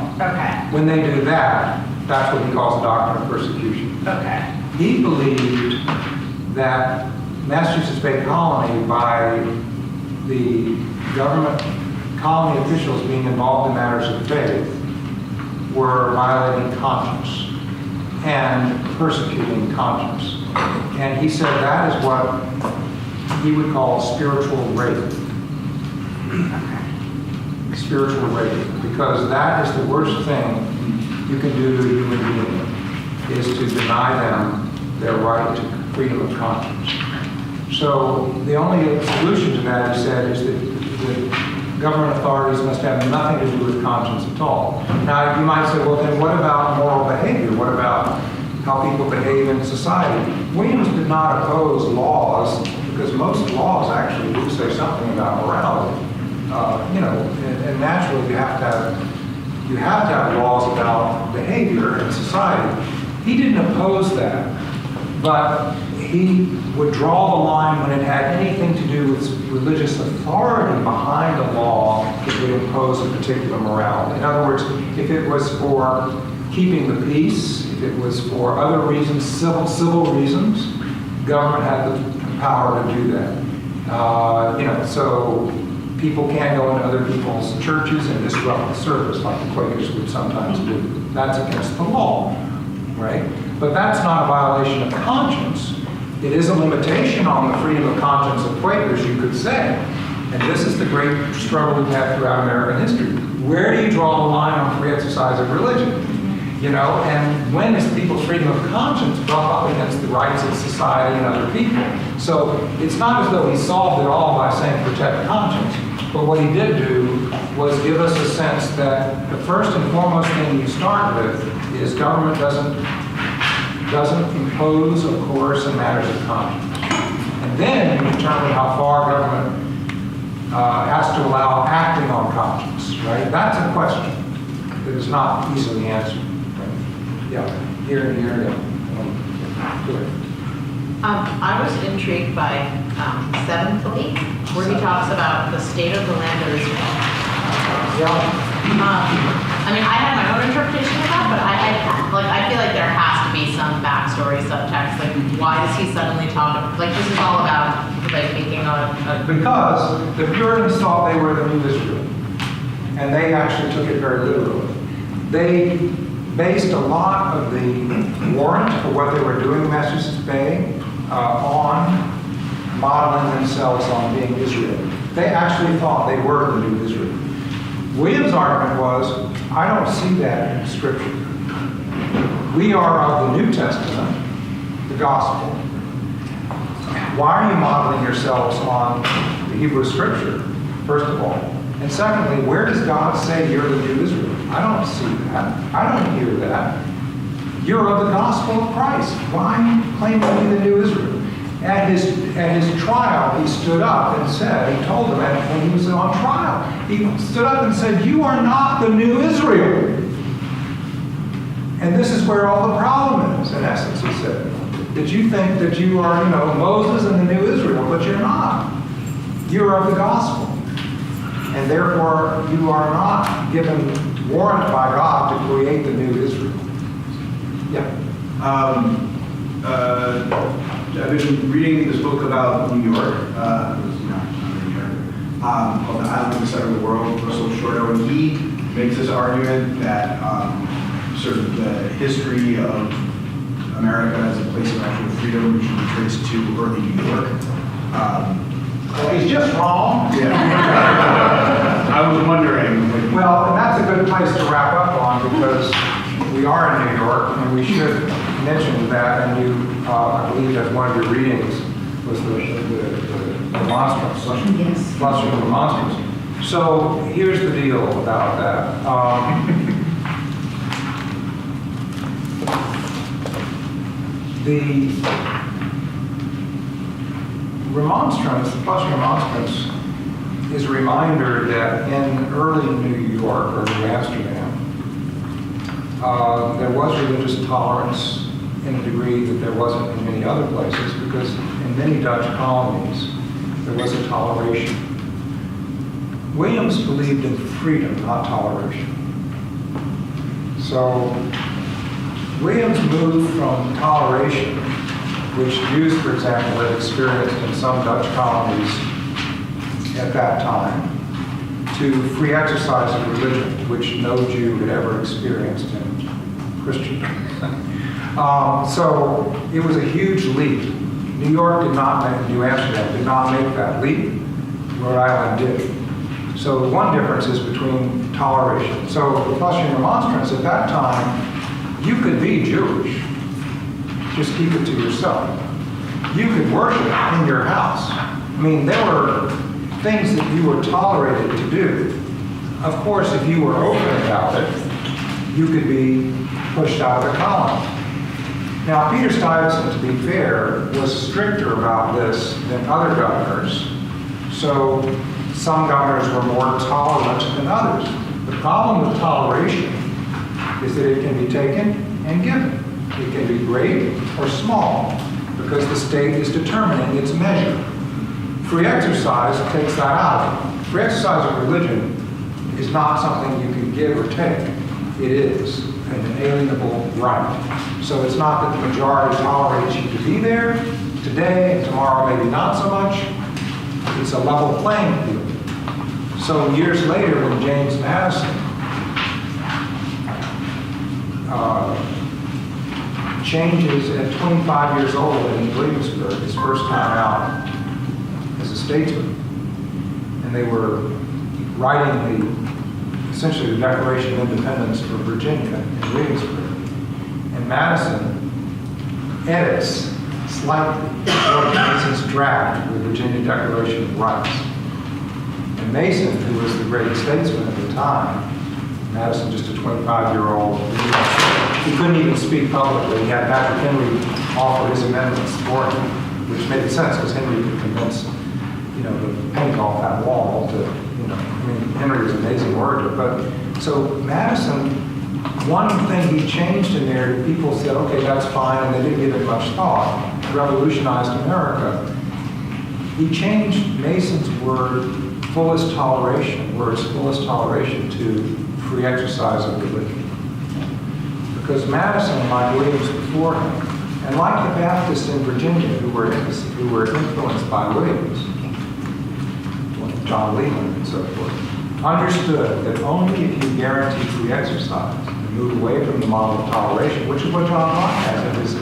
When they do that, that's what he calls the doctrine of persecution. He believed that Massachusetts Bay Colony, by the government colony officials being involved in matters of faith, were violating conscience and persecuting conscience. And he said that is what he would call spiritual rape. Spiritual rape, because that is the worst thing you can do to a human being, is to deny them their right to freedom of conscience. So the only solution to that, he said, is that the government authorities must have nothing to do with conscience at all. Now, you might say, well, then what about moral behavior? What about how people behave in society? Williams did not oppose laws, because most laws actually do say something about morality. And naturally you have to have laws about behavior in society. He didn't oppose that, but he would draw the line when it had anything to do with religious authority behind a law that would impose a particular morality. In other words, if it was for keeping the peace, if it was for other reasons, civil reasons, government had the power to do that. So people can't go into other people's churches and disrupt the service like the Quakers would sometimes do. That's against the law, right? But that's not a violation of conscience. It is a limitation on the freedom of conscience of Quakers, you could say. And this is the great struggle we've had throughout American history. Where do you draw the line on free exercise of religion? And when is people's freedom of conscience brought up against the rights of society and other people? So it's not as though he solved it all by saying protect conscience. But what he did do was give us a sense that the first and foremost thing you start with is government doesn't impose or coerce in matters of conscience. And then you determine how far government has to allow acting on conscience, right? That's a question that is not easily answered. Yeah, here and here. I was intrigued by 7th week, where he talks about the state of the land of Israel. I had my own interpretation of that, but I feel like there has to be some backstory, subtext. Like, why does he suddenly talk? Like, this is all about making a. Because the Puritans thought they were the new Israel, and they actually took it very literally. They based a lot of the warrant for what they were doing in Massachusetts Bay on modeling themselves on being Israel. They actually thought they were the new Israel. Williams' argument was, I don't see that in Scripture. We are of the New Testament, the Gospel. Why are you modeling yourselves on the Hebrew Scripture, first of all? And secondly, where does God say you're the new Israel? I don't see that. I don't hear that. You're of the gospel of Christ. Why claim to be the new Israel? At his trial, he stood up and said, he told them, and he was on trial, he stood up and said, you are not the new Israel. And this is where all the problem is, in essence, he said. That you think that you are, Moses and the new Israel, but you're not. You're of the gospel. And therefore, you are not given warrant by God to create the new Israel. Yeah. I've been reading this book about New York. It was not New York. Called The Island on the Center of the World, Russell Shorto, and he makes this argument that sort of the history of America as a place of actual freedom should be traced to early New York. He's just wrong. Yeah. I was wondering. Well, and that's a good place to wrap up on because we are in New York and we should mention that. And you, I believe that one of your readings was the monstrance. Yes. Flushing of the monstrance. So here's the deal about that. The remonstrance, the Flushing remonstrance, is a reminder that in early New York or New Amsterdam, there was religious tolerance in a degree that there wasn't in many other places because in many Dutch colonies, there was a toleration. Williams believed in freedom, not toleration. So Williams moved from toleration, which Jews, for example, had experienced in some Dutch colonies at that time, to free exercise of religion, which no Jew had ever experienced in Christendom. So it was a huge leap. New York did not make, New Amsterdam did not make that leap. Rhode Island did. So the one difference is between toleration. So the Flushing remonstrance at that time, you could be Jewish. Just keep it to yourself. You could worship in your house. I mean, there were things that you were tolerated to do. Of course, if you were open about it, you could be pushed out of the colony. Now, Peter Stuyvesant, to be fair, was stricter about this than other governors. So some governors were more tolerant than others. The problem with toleration is that it can be taken and given. It can be great or small because the state is determining its measure. Free exercise takes that out. Free exercise of religion is not something you can give or take. It is an inalienable right. So it's not that the majority tolerates you to be there today and tomorrow maybe not so much. It's a level playing field. So years later when James Madison changes at 25 years old in Williamsburg, his first time out as a statesman, and they were writing essentially the Declaration of Independence for Virginia in Williamsburg, and Madison edits slightly George Mason's draft of the Virginia Declaration of Rights. And Mason, who was the great statesman at the time, Madison just a 25-year-old, he couldn't even speak publicly. He had Patrick Henry offer his amendments for him, which made sense because Henry could convince, to paint off that wall to, Henry was an amazing orator. But so Madison, one thing he changed in there, people said, okay, that's fine, and they didn't give it much thought, revolutionized America. He changed Mason's words fullest toleration to free exercise of religion. Because Madison, like Williams before him, and like the Baptists in Virginia who were influenced by Williams, John Leland and so forth, understood that only if you guarantee free exercise and move away from the model of toleration, which is what John Locke has in his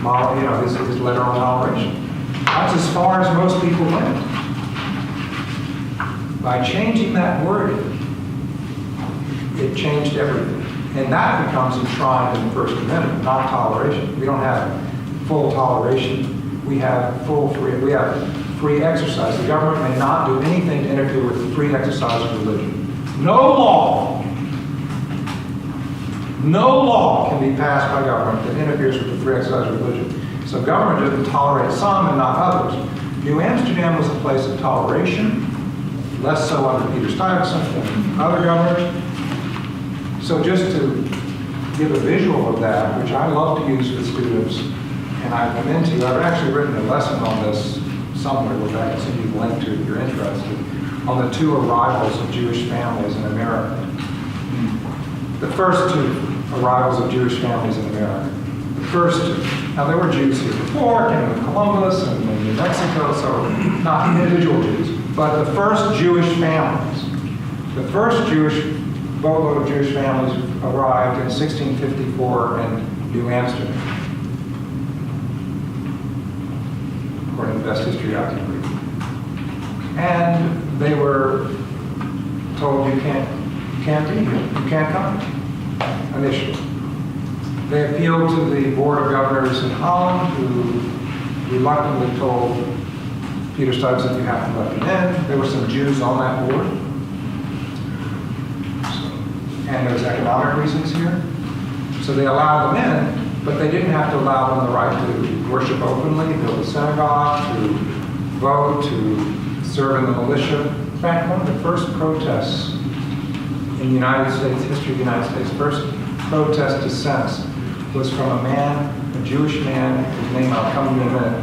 model, his letter on toleration. That's as far as most people went. By changing that wording, it changed everything. And that becomes enshrined in the First Amendment, not toleration. We don't have full toleration. We have full free exercise. The government may not do anything to interfere with the free exercise of religion. No law can be passed by government that interferes with the free exercise of religion. So government doesn't tolerate some and not others. New Amsterdam was a place of toleration, less so under Peter Stuyvesant than other governors. So just to give a visual of that, which I love to use with students, and I've I've actually written a lesson on this somewhere, which I can send you a link to if you're interested, on the two arrivals of Jewish families in America. The first two arrivals of Jewish families in America. The first two. Now, there were Jews here before, came with Columbus and New Mexico, so not individual Jews, but the first Jewish families. The first boatload of Jewish families arrived in 1654 in New Amsterdam, according to the best history I can read. And they were told, you can't be here, you can't come, initially. They appealed to the Board of Governors in Holland, who reluctantly told Peter Stuyvesant, you have to let them in. There were some Jews on that board. And there's economic reasons here. So they allowed them in, but they didn't have to allow them the right to worship openly, build a synagogue, to vote, to serve in the militia. In fact, one of the first protests in the United States, history of the United States, first protest dissents was from a man, a Jewish man, whose name I'll come to in a minute,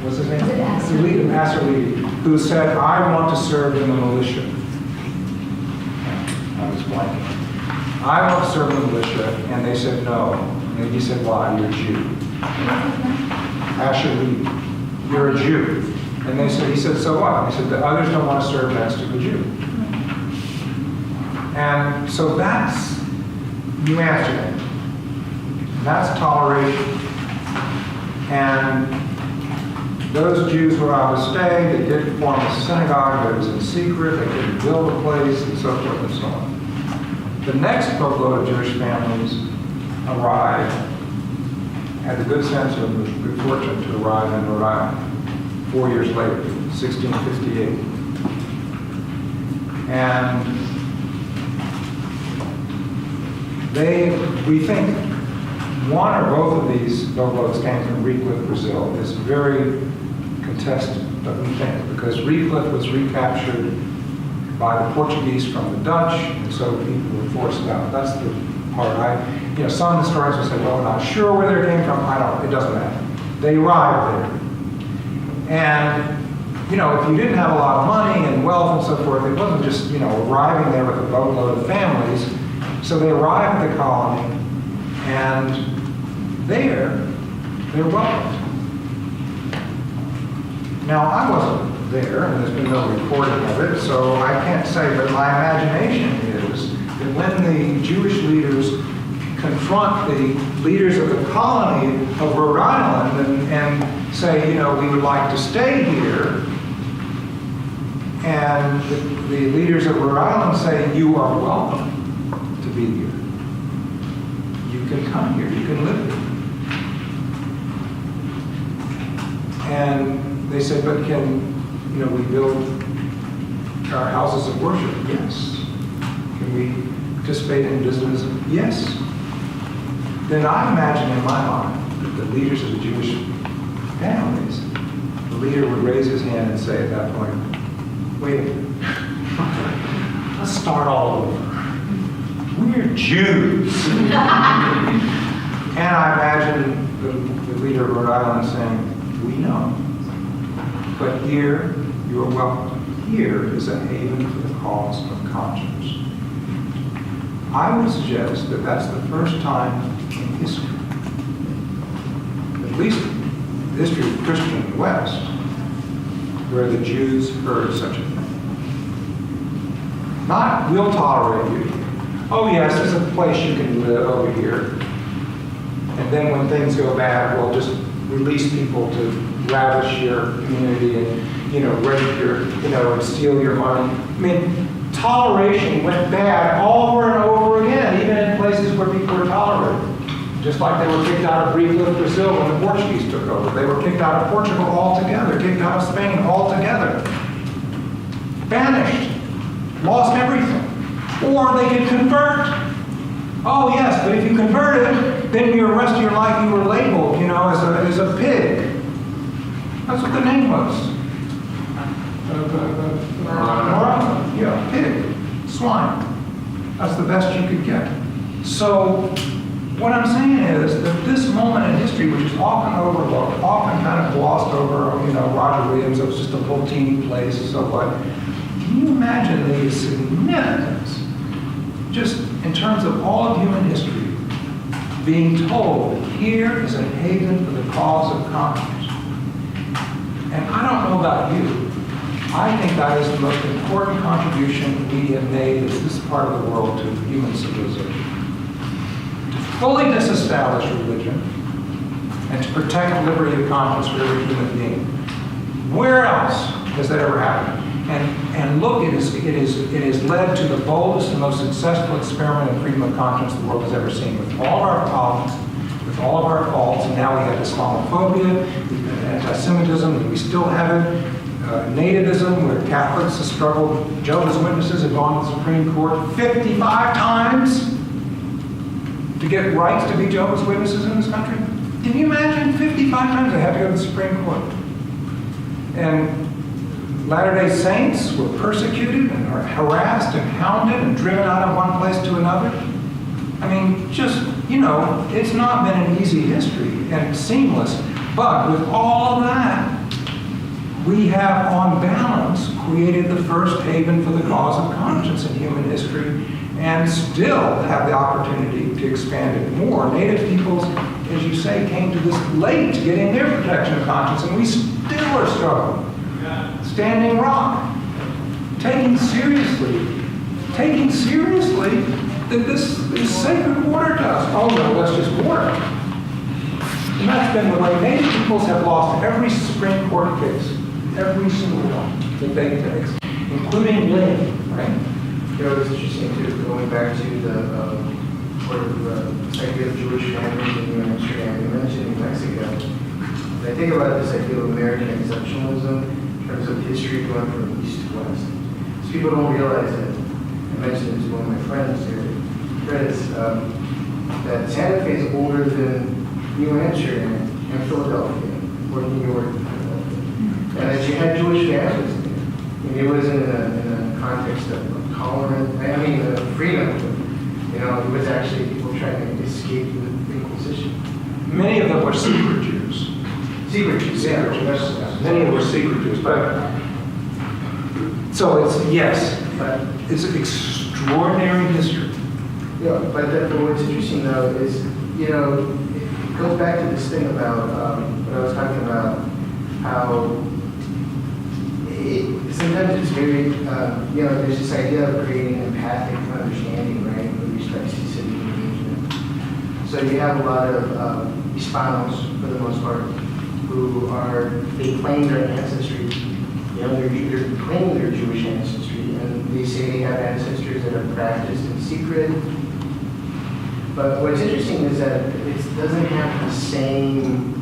what's his name? Asserlidi, who said, I want to serve in the militia. I was blanking. I want to serve in the militia, and they said no. And he said, why? You're a Jew. Asserlidi, you're a Jew. And he said, so what? He said, the others don't want to serve next to the Jew. And so that's New Amsterdam. That's toleration. And those Jews were allowed to stay. They didn't form a synagogue that was in secret. They couldn't build a place, and so forth and so on. The next boatload of Jewish families arrived, had the good sense of good fortune to arrive in Rhode Island 4 years later, 1658. And we think one or both of these boatloads came from Recliff, Brazil. It's very contested, but we think, because Recliff was recaptured by the Portuguese from the Dutch, and so people were forced out. That's the part some historians will say, well, we're not sure where they came from. It doesn't matter. They arrived there. And, if you didn't have a lot of money and wealth and so forth, it wasn't just, arriving there with a boatload of families. So they arrived at the colony, and they're welcomed. Now, I wasn't there, and there's been no recording of it, so I can't say, but my imagination is that when the Jewish leaders confront the leaders of the colony of Rhode Island and say, we would like to stay here, and the leaders of Rhode Island say, you are welcome to be here. You can come here, you can live here. And they said, but can we build our houses of worship? Yes. Can we participate in business? Yes. Then I imagine in my mind that the leaders of the Jewish families, the leader would raise his hand and say at that point, wait a minute, let's start all over. We're Jews. And I imagine the leader of Rhode Island saying, we know. But here, you are welcome. Here is a haven for the cause of conscience. I would suggest that that's the first time in history, at least the history of Christian in the West, where the Jews heard such a thing. Not, we'll tolerate you. Oh yes, there's a place you can live over here. And then when things go bad, we'll just release people to ravish your community and, rape your, and steal your money. I mean, toleration went bad over and over again, even in places where people were tolerated. Just like they were kicked out of Brazil when the Portuguese took over. They were kicked out of Portugal altogether, kicked out of Spain altogether. Banished. Lost everything. Or they could convert. Oh yes, but if you converted, then the rest of your life you were labeled, as a pig. That's what the name was. Yeah, pig, swine. That's the best you could get. So what I'm saying is that this moment in history, which is often overlooked, often kind of glossed over, Roger Williams, it was just a little teeny place, so what? Can you imagine the significance, just in terms of all of human history, being told here is a haven for the cause of conscience? And I don't know about you, I think that is the most important contribution we have made as this part of the world to human civilization. To fully disestablish religion and to protect liberty of conscience for every human being. Where else has that ever happened? And look, it has led to the boldest and most successful experiment in freedom of conscience the world has ever seen. With all of our problems, with all of our faults, and now we have Islamophobia, anti-Semitism, and we still have it. Nativism, where Catholics have struggled. Jehovah's Witnesses have gone to the Supreme Court 55 times to get rights to be Jehovah's Witnesses in this country. Can you imagine 55 times they had to go to the Supreme Court? And Latter-day Saints were persecuted and harassed and hounded and driven out of one place to another. I mean, it's not been an easy history and seamless, but with all of that, we have, on balance, created the first haven for the cause of conscience in human history and still have the opportunity to expand it more. Native peoples, as you say, came to this late getting their protection of conscience, and we still are struggling. Standing rock. Taking seriously that this is sacred water to us. Oh no, that's just water. And that's been the way Native peoples have lost every Supreme Court case. Every single one that they face, including Lynn, right? It's interesting too, going back to the idea of Jewish families in New Hampshire, and you mentioned New Mexico. I think about this idea of American exceptionalism in terms of history going from east to west. So people don't realize that. I mentioned it to one of my friends here, Chris, that Santa Fe is older than New Hampshire and Philadelphia, or New York. And that you had Jewish families. And it wasn't in a context of tolerance, freedom. It was actually people trying to escape the Inquisition. Many of them were secret Jews. Secret Jews, yeah. Many of them were secret Jews. But so it's an extraordinary history. Yeah, but what's interesting though is, it goes back to this thing about what I was talking about, how sometimes it's very, there's this idea of creating empathic understanding, right, with respect to civic engagement. So you have a lot of Hispanos, for the most part, who they claim their ancestry. They're claiming their Jewish ancestry, and they say they have ancestors that are practiced in secret. But what's interesting is that it doesn't have the same,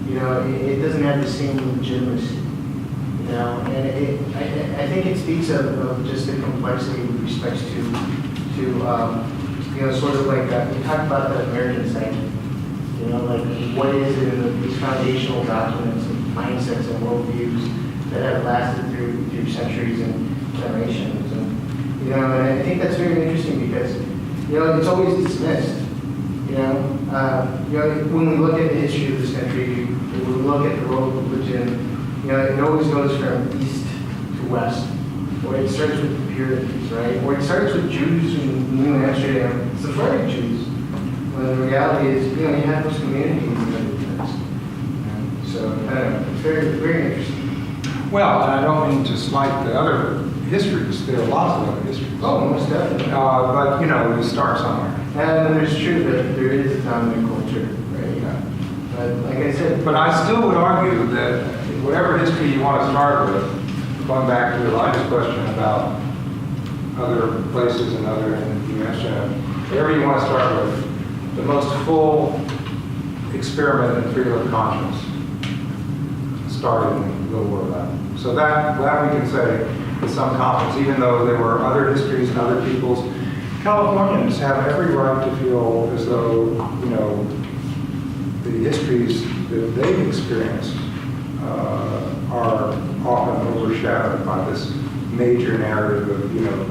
it doesn't have the same legitimacy. And I think it speaks of just the complexity with respect to sort of like, we talk about the American psyche, like what is it in these foundational documents and mindsets and worldviews that have lasted through centuries and generations. And I think that's very interesting because, it's always dismissed. When we look at the history of this country, when we look at the role of religion, it always goes from east to west, or it starts with the Puritans, right? Or it starts with Jews in New Hampshire, Sephardic Jews. When the reality is, you have those communities in the Midwest. So, it's very, very interesting. Well, and I don't mean to slight the other histories. There are lots of other histories. Oh, most definitely. But, we start somewhere. And it's true that there is a dominant culture, right? But like I said... But I still would argue that whatever history you want to start with, going back to Elijah's question about other places and New Hampshire, whatever you want to start with, the most full experiment in freedom of conscience started in World War II. So that we can say with some confidence, even though there were other histories and other peoples. Californians have every right to feel as though, you know, the histories that they've experienced are often overshadowed by this major narrative of, you know,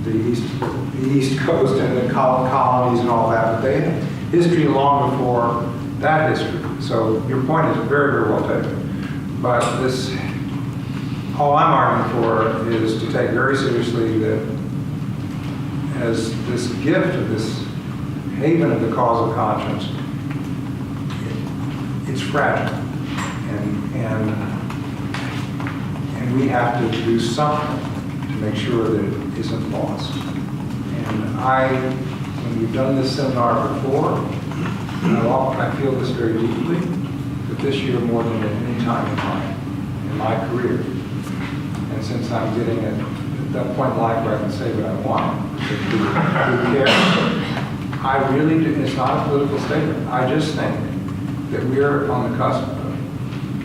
the East Coast and the colonies and all that. But they had history long before that history. So your point is very, very well taken. But this, all I'm arguing for is to take very seriously that as this gift of this haven of the cause of conscience, it's fragile, and we have to do something to make sure that it isn't lost. And when we've done this seminar before, I feel this very deeply, but this year more than at any time in my career. And since I'm getting at that point in life where I can say what I want, who cares? I really do, it's not a political statement. I just think that we're on the cusp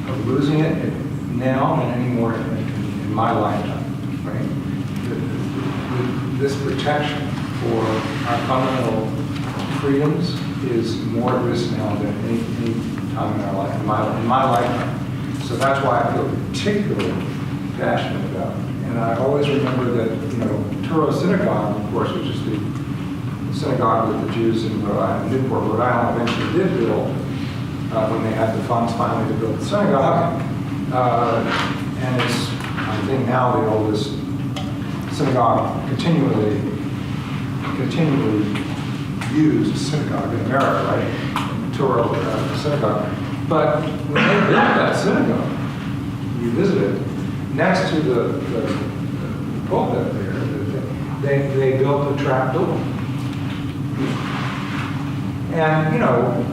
of losing it now and anymore in my lifetime, right? This protection for our fundamental freedoms is more at risk now than any time in our life, in my lifetime. So that's why I feel particularly passionate about it. And I always remember that, you know, Touro Synagogue, of course, which is the synagogue that the Jews in Newport, Rhode Island eventually did build when they had the funds finally to build the synagogue. And it's, I think, now the oldest synagogue continually used synagogue in America, right? Touro Synagogue. But when they built that synagogue, you visit it, next to the pulpit there, they built a trap door. And, you know,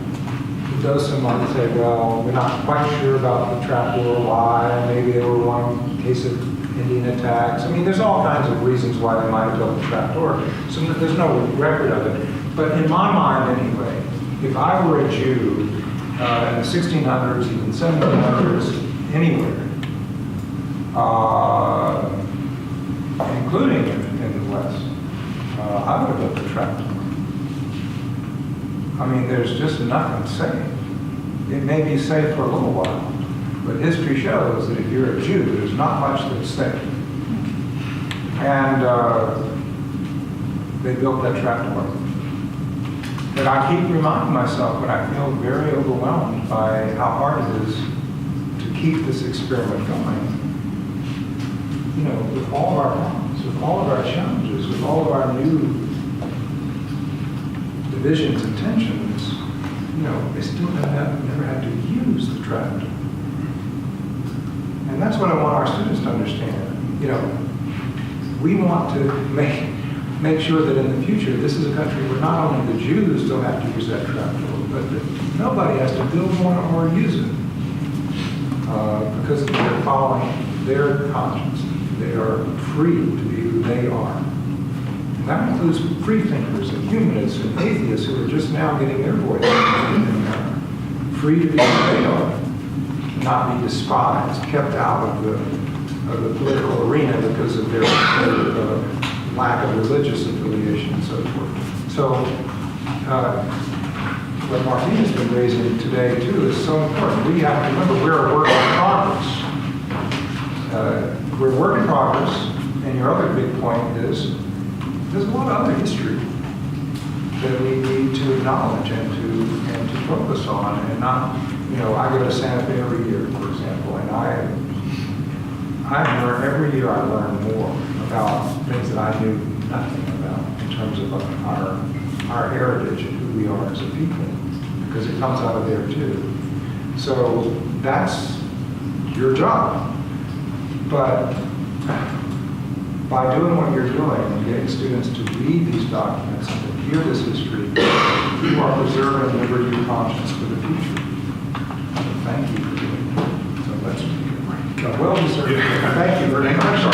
those some might say, well, we're not quite sure about the trap door, why, maybe they were one in case of Indian attacks. I mean, there's all kinds of reasons why they might have built the trap door. So there's no record of it. But in my mind, anyway, if I were a Jew in the 1600s, even 1700s, anywhere, including in the West, I would have built the trap door. I mean, there's just nothing safe. It may be safe for a little while, but history shows that if you're a Jew, there's not much that's safe. And they built that trap door. And I keep reminding myself when I feel very overwhelmed by how hard it is to keep this experiment going. You know, with all of our problems, with all of our challenges, with all of our new divisions and tensions, you know, they still never had to use the trap door. And that's what I want our students to understand. You know, we want to make sure that in the future, this is a country where not only the Jews don't have to use that trap door, but that nobody has to build one or use it because they're following their conscience. They are free to be who they are. And that includes free thinkers and humanists and atheists who are just now getting their voice free to be who they are, not be despised, kept out of the political arena because of their lack of religious affiliation and so forth. So what Martina's been raising today too is so important. We have to remember we're a work in progress. We're a work in progress, and your other big point is there's a lot of other history that we need to acknowledge and to focus on, and not, you know, I go to Santa Fe every year, for example, and I learn every year. I learn more about things that I knew nothing about in terms of our heritage and who we are as a people, because it comes out of there too. So that's your job. But by doing what you're doing and getting students to read these documents and to hear this history, you are preserving liberty of conscience for the future. So thank you for doing that. So let's well deserved. Thank you very much.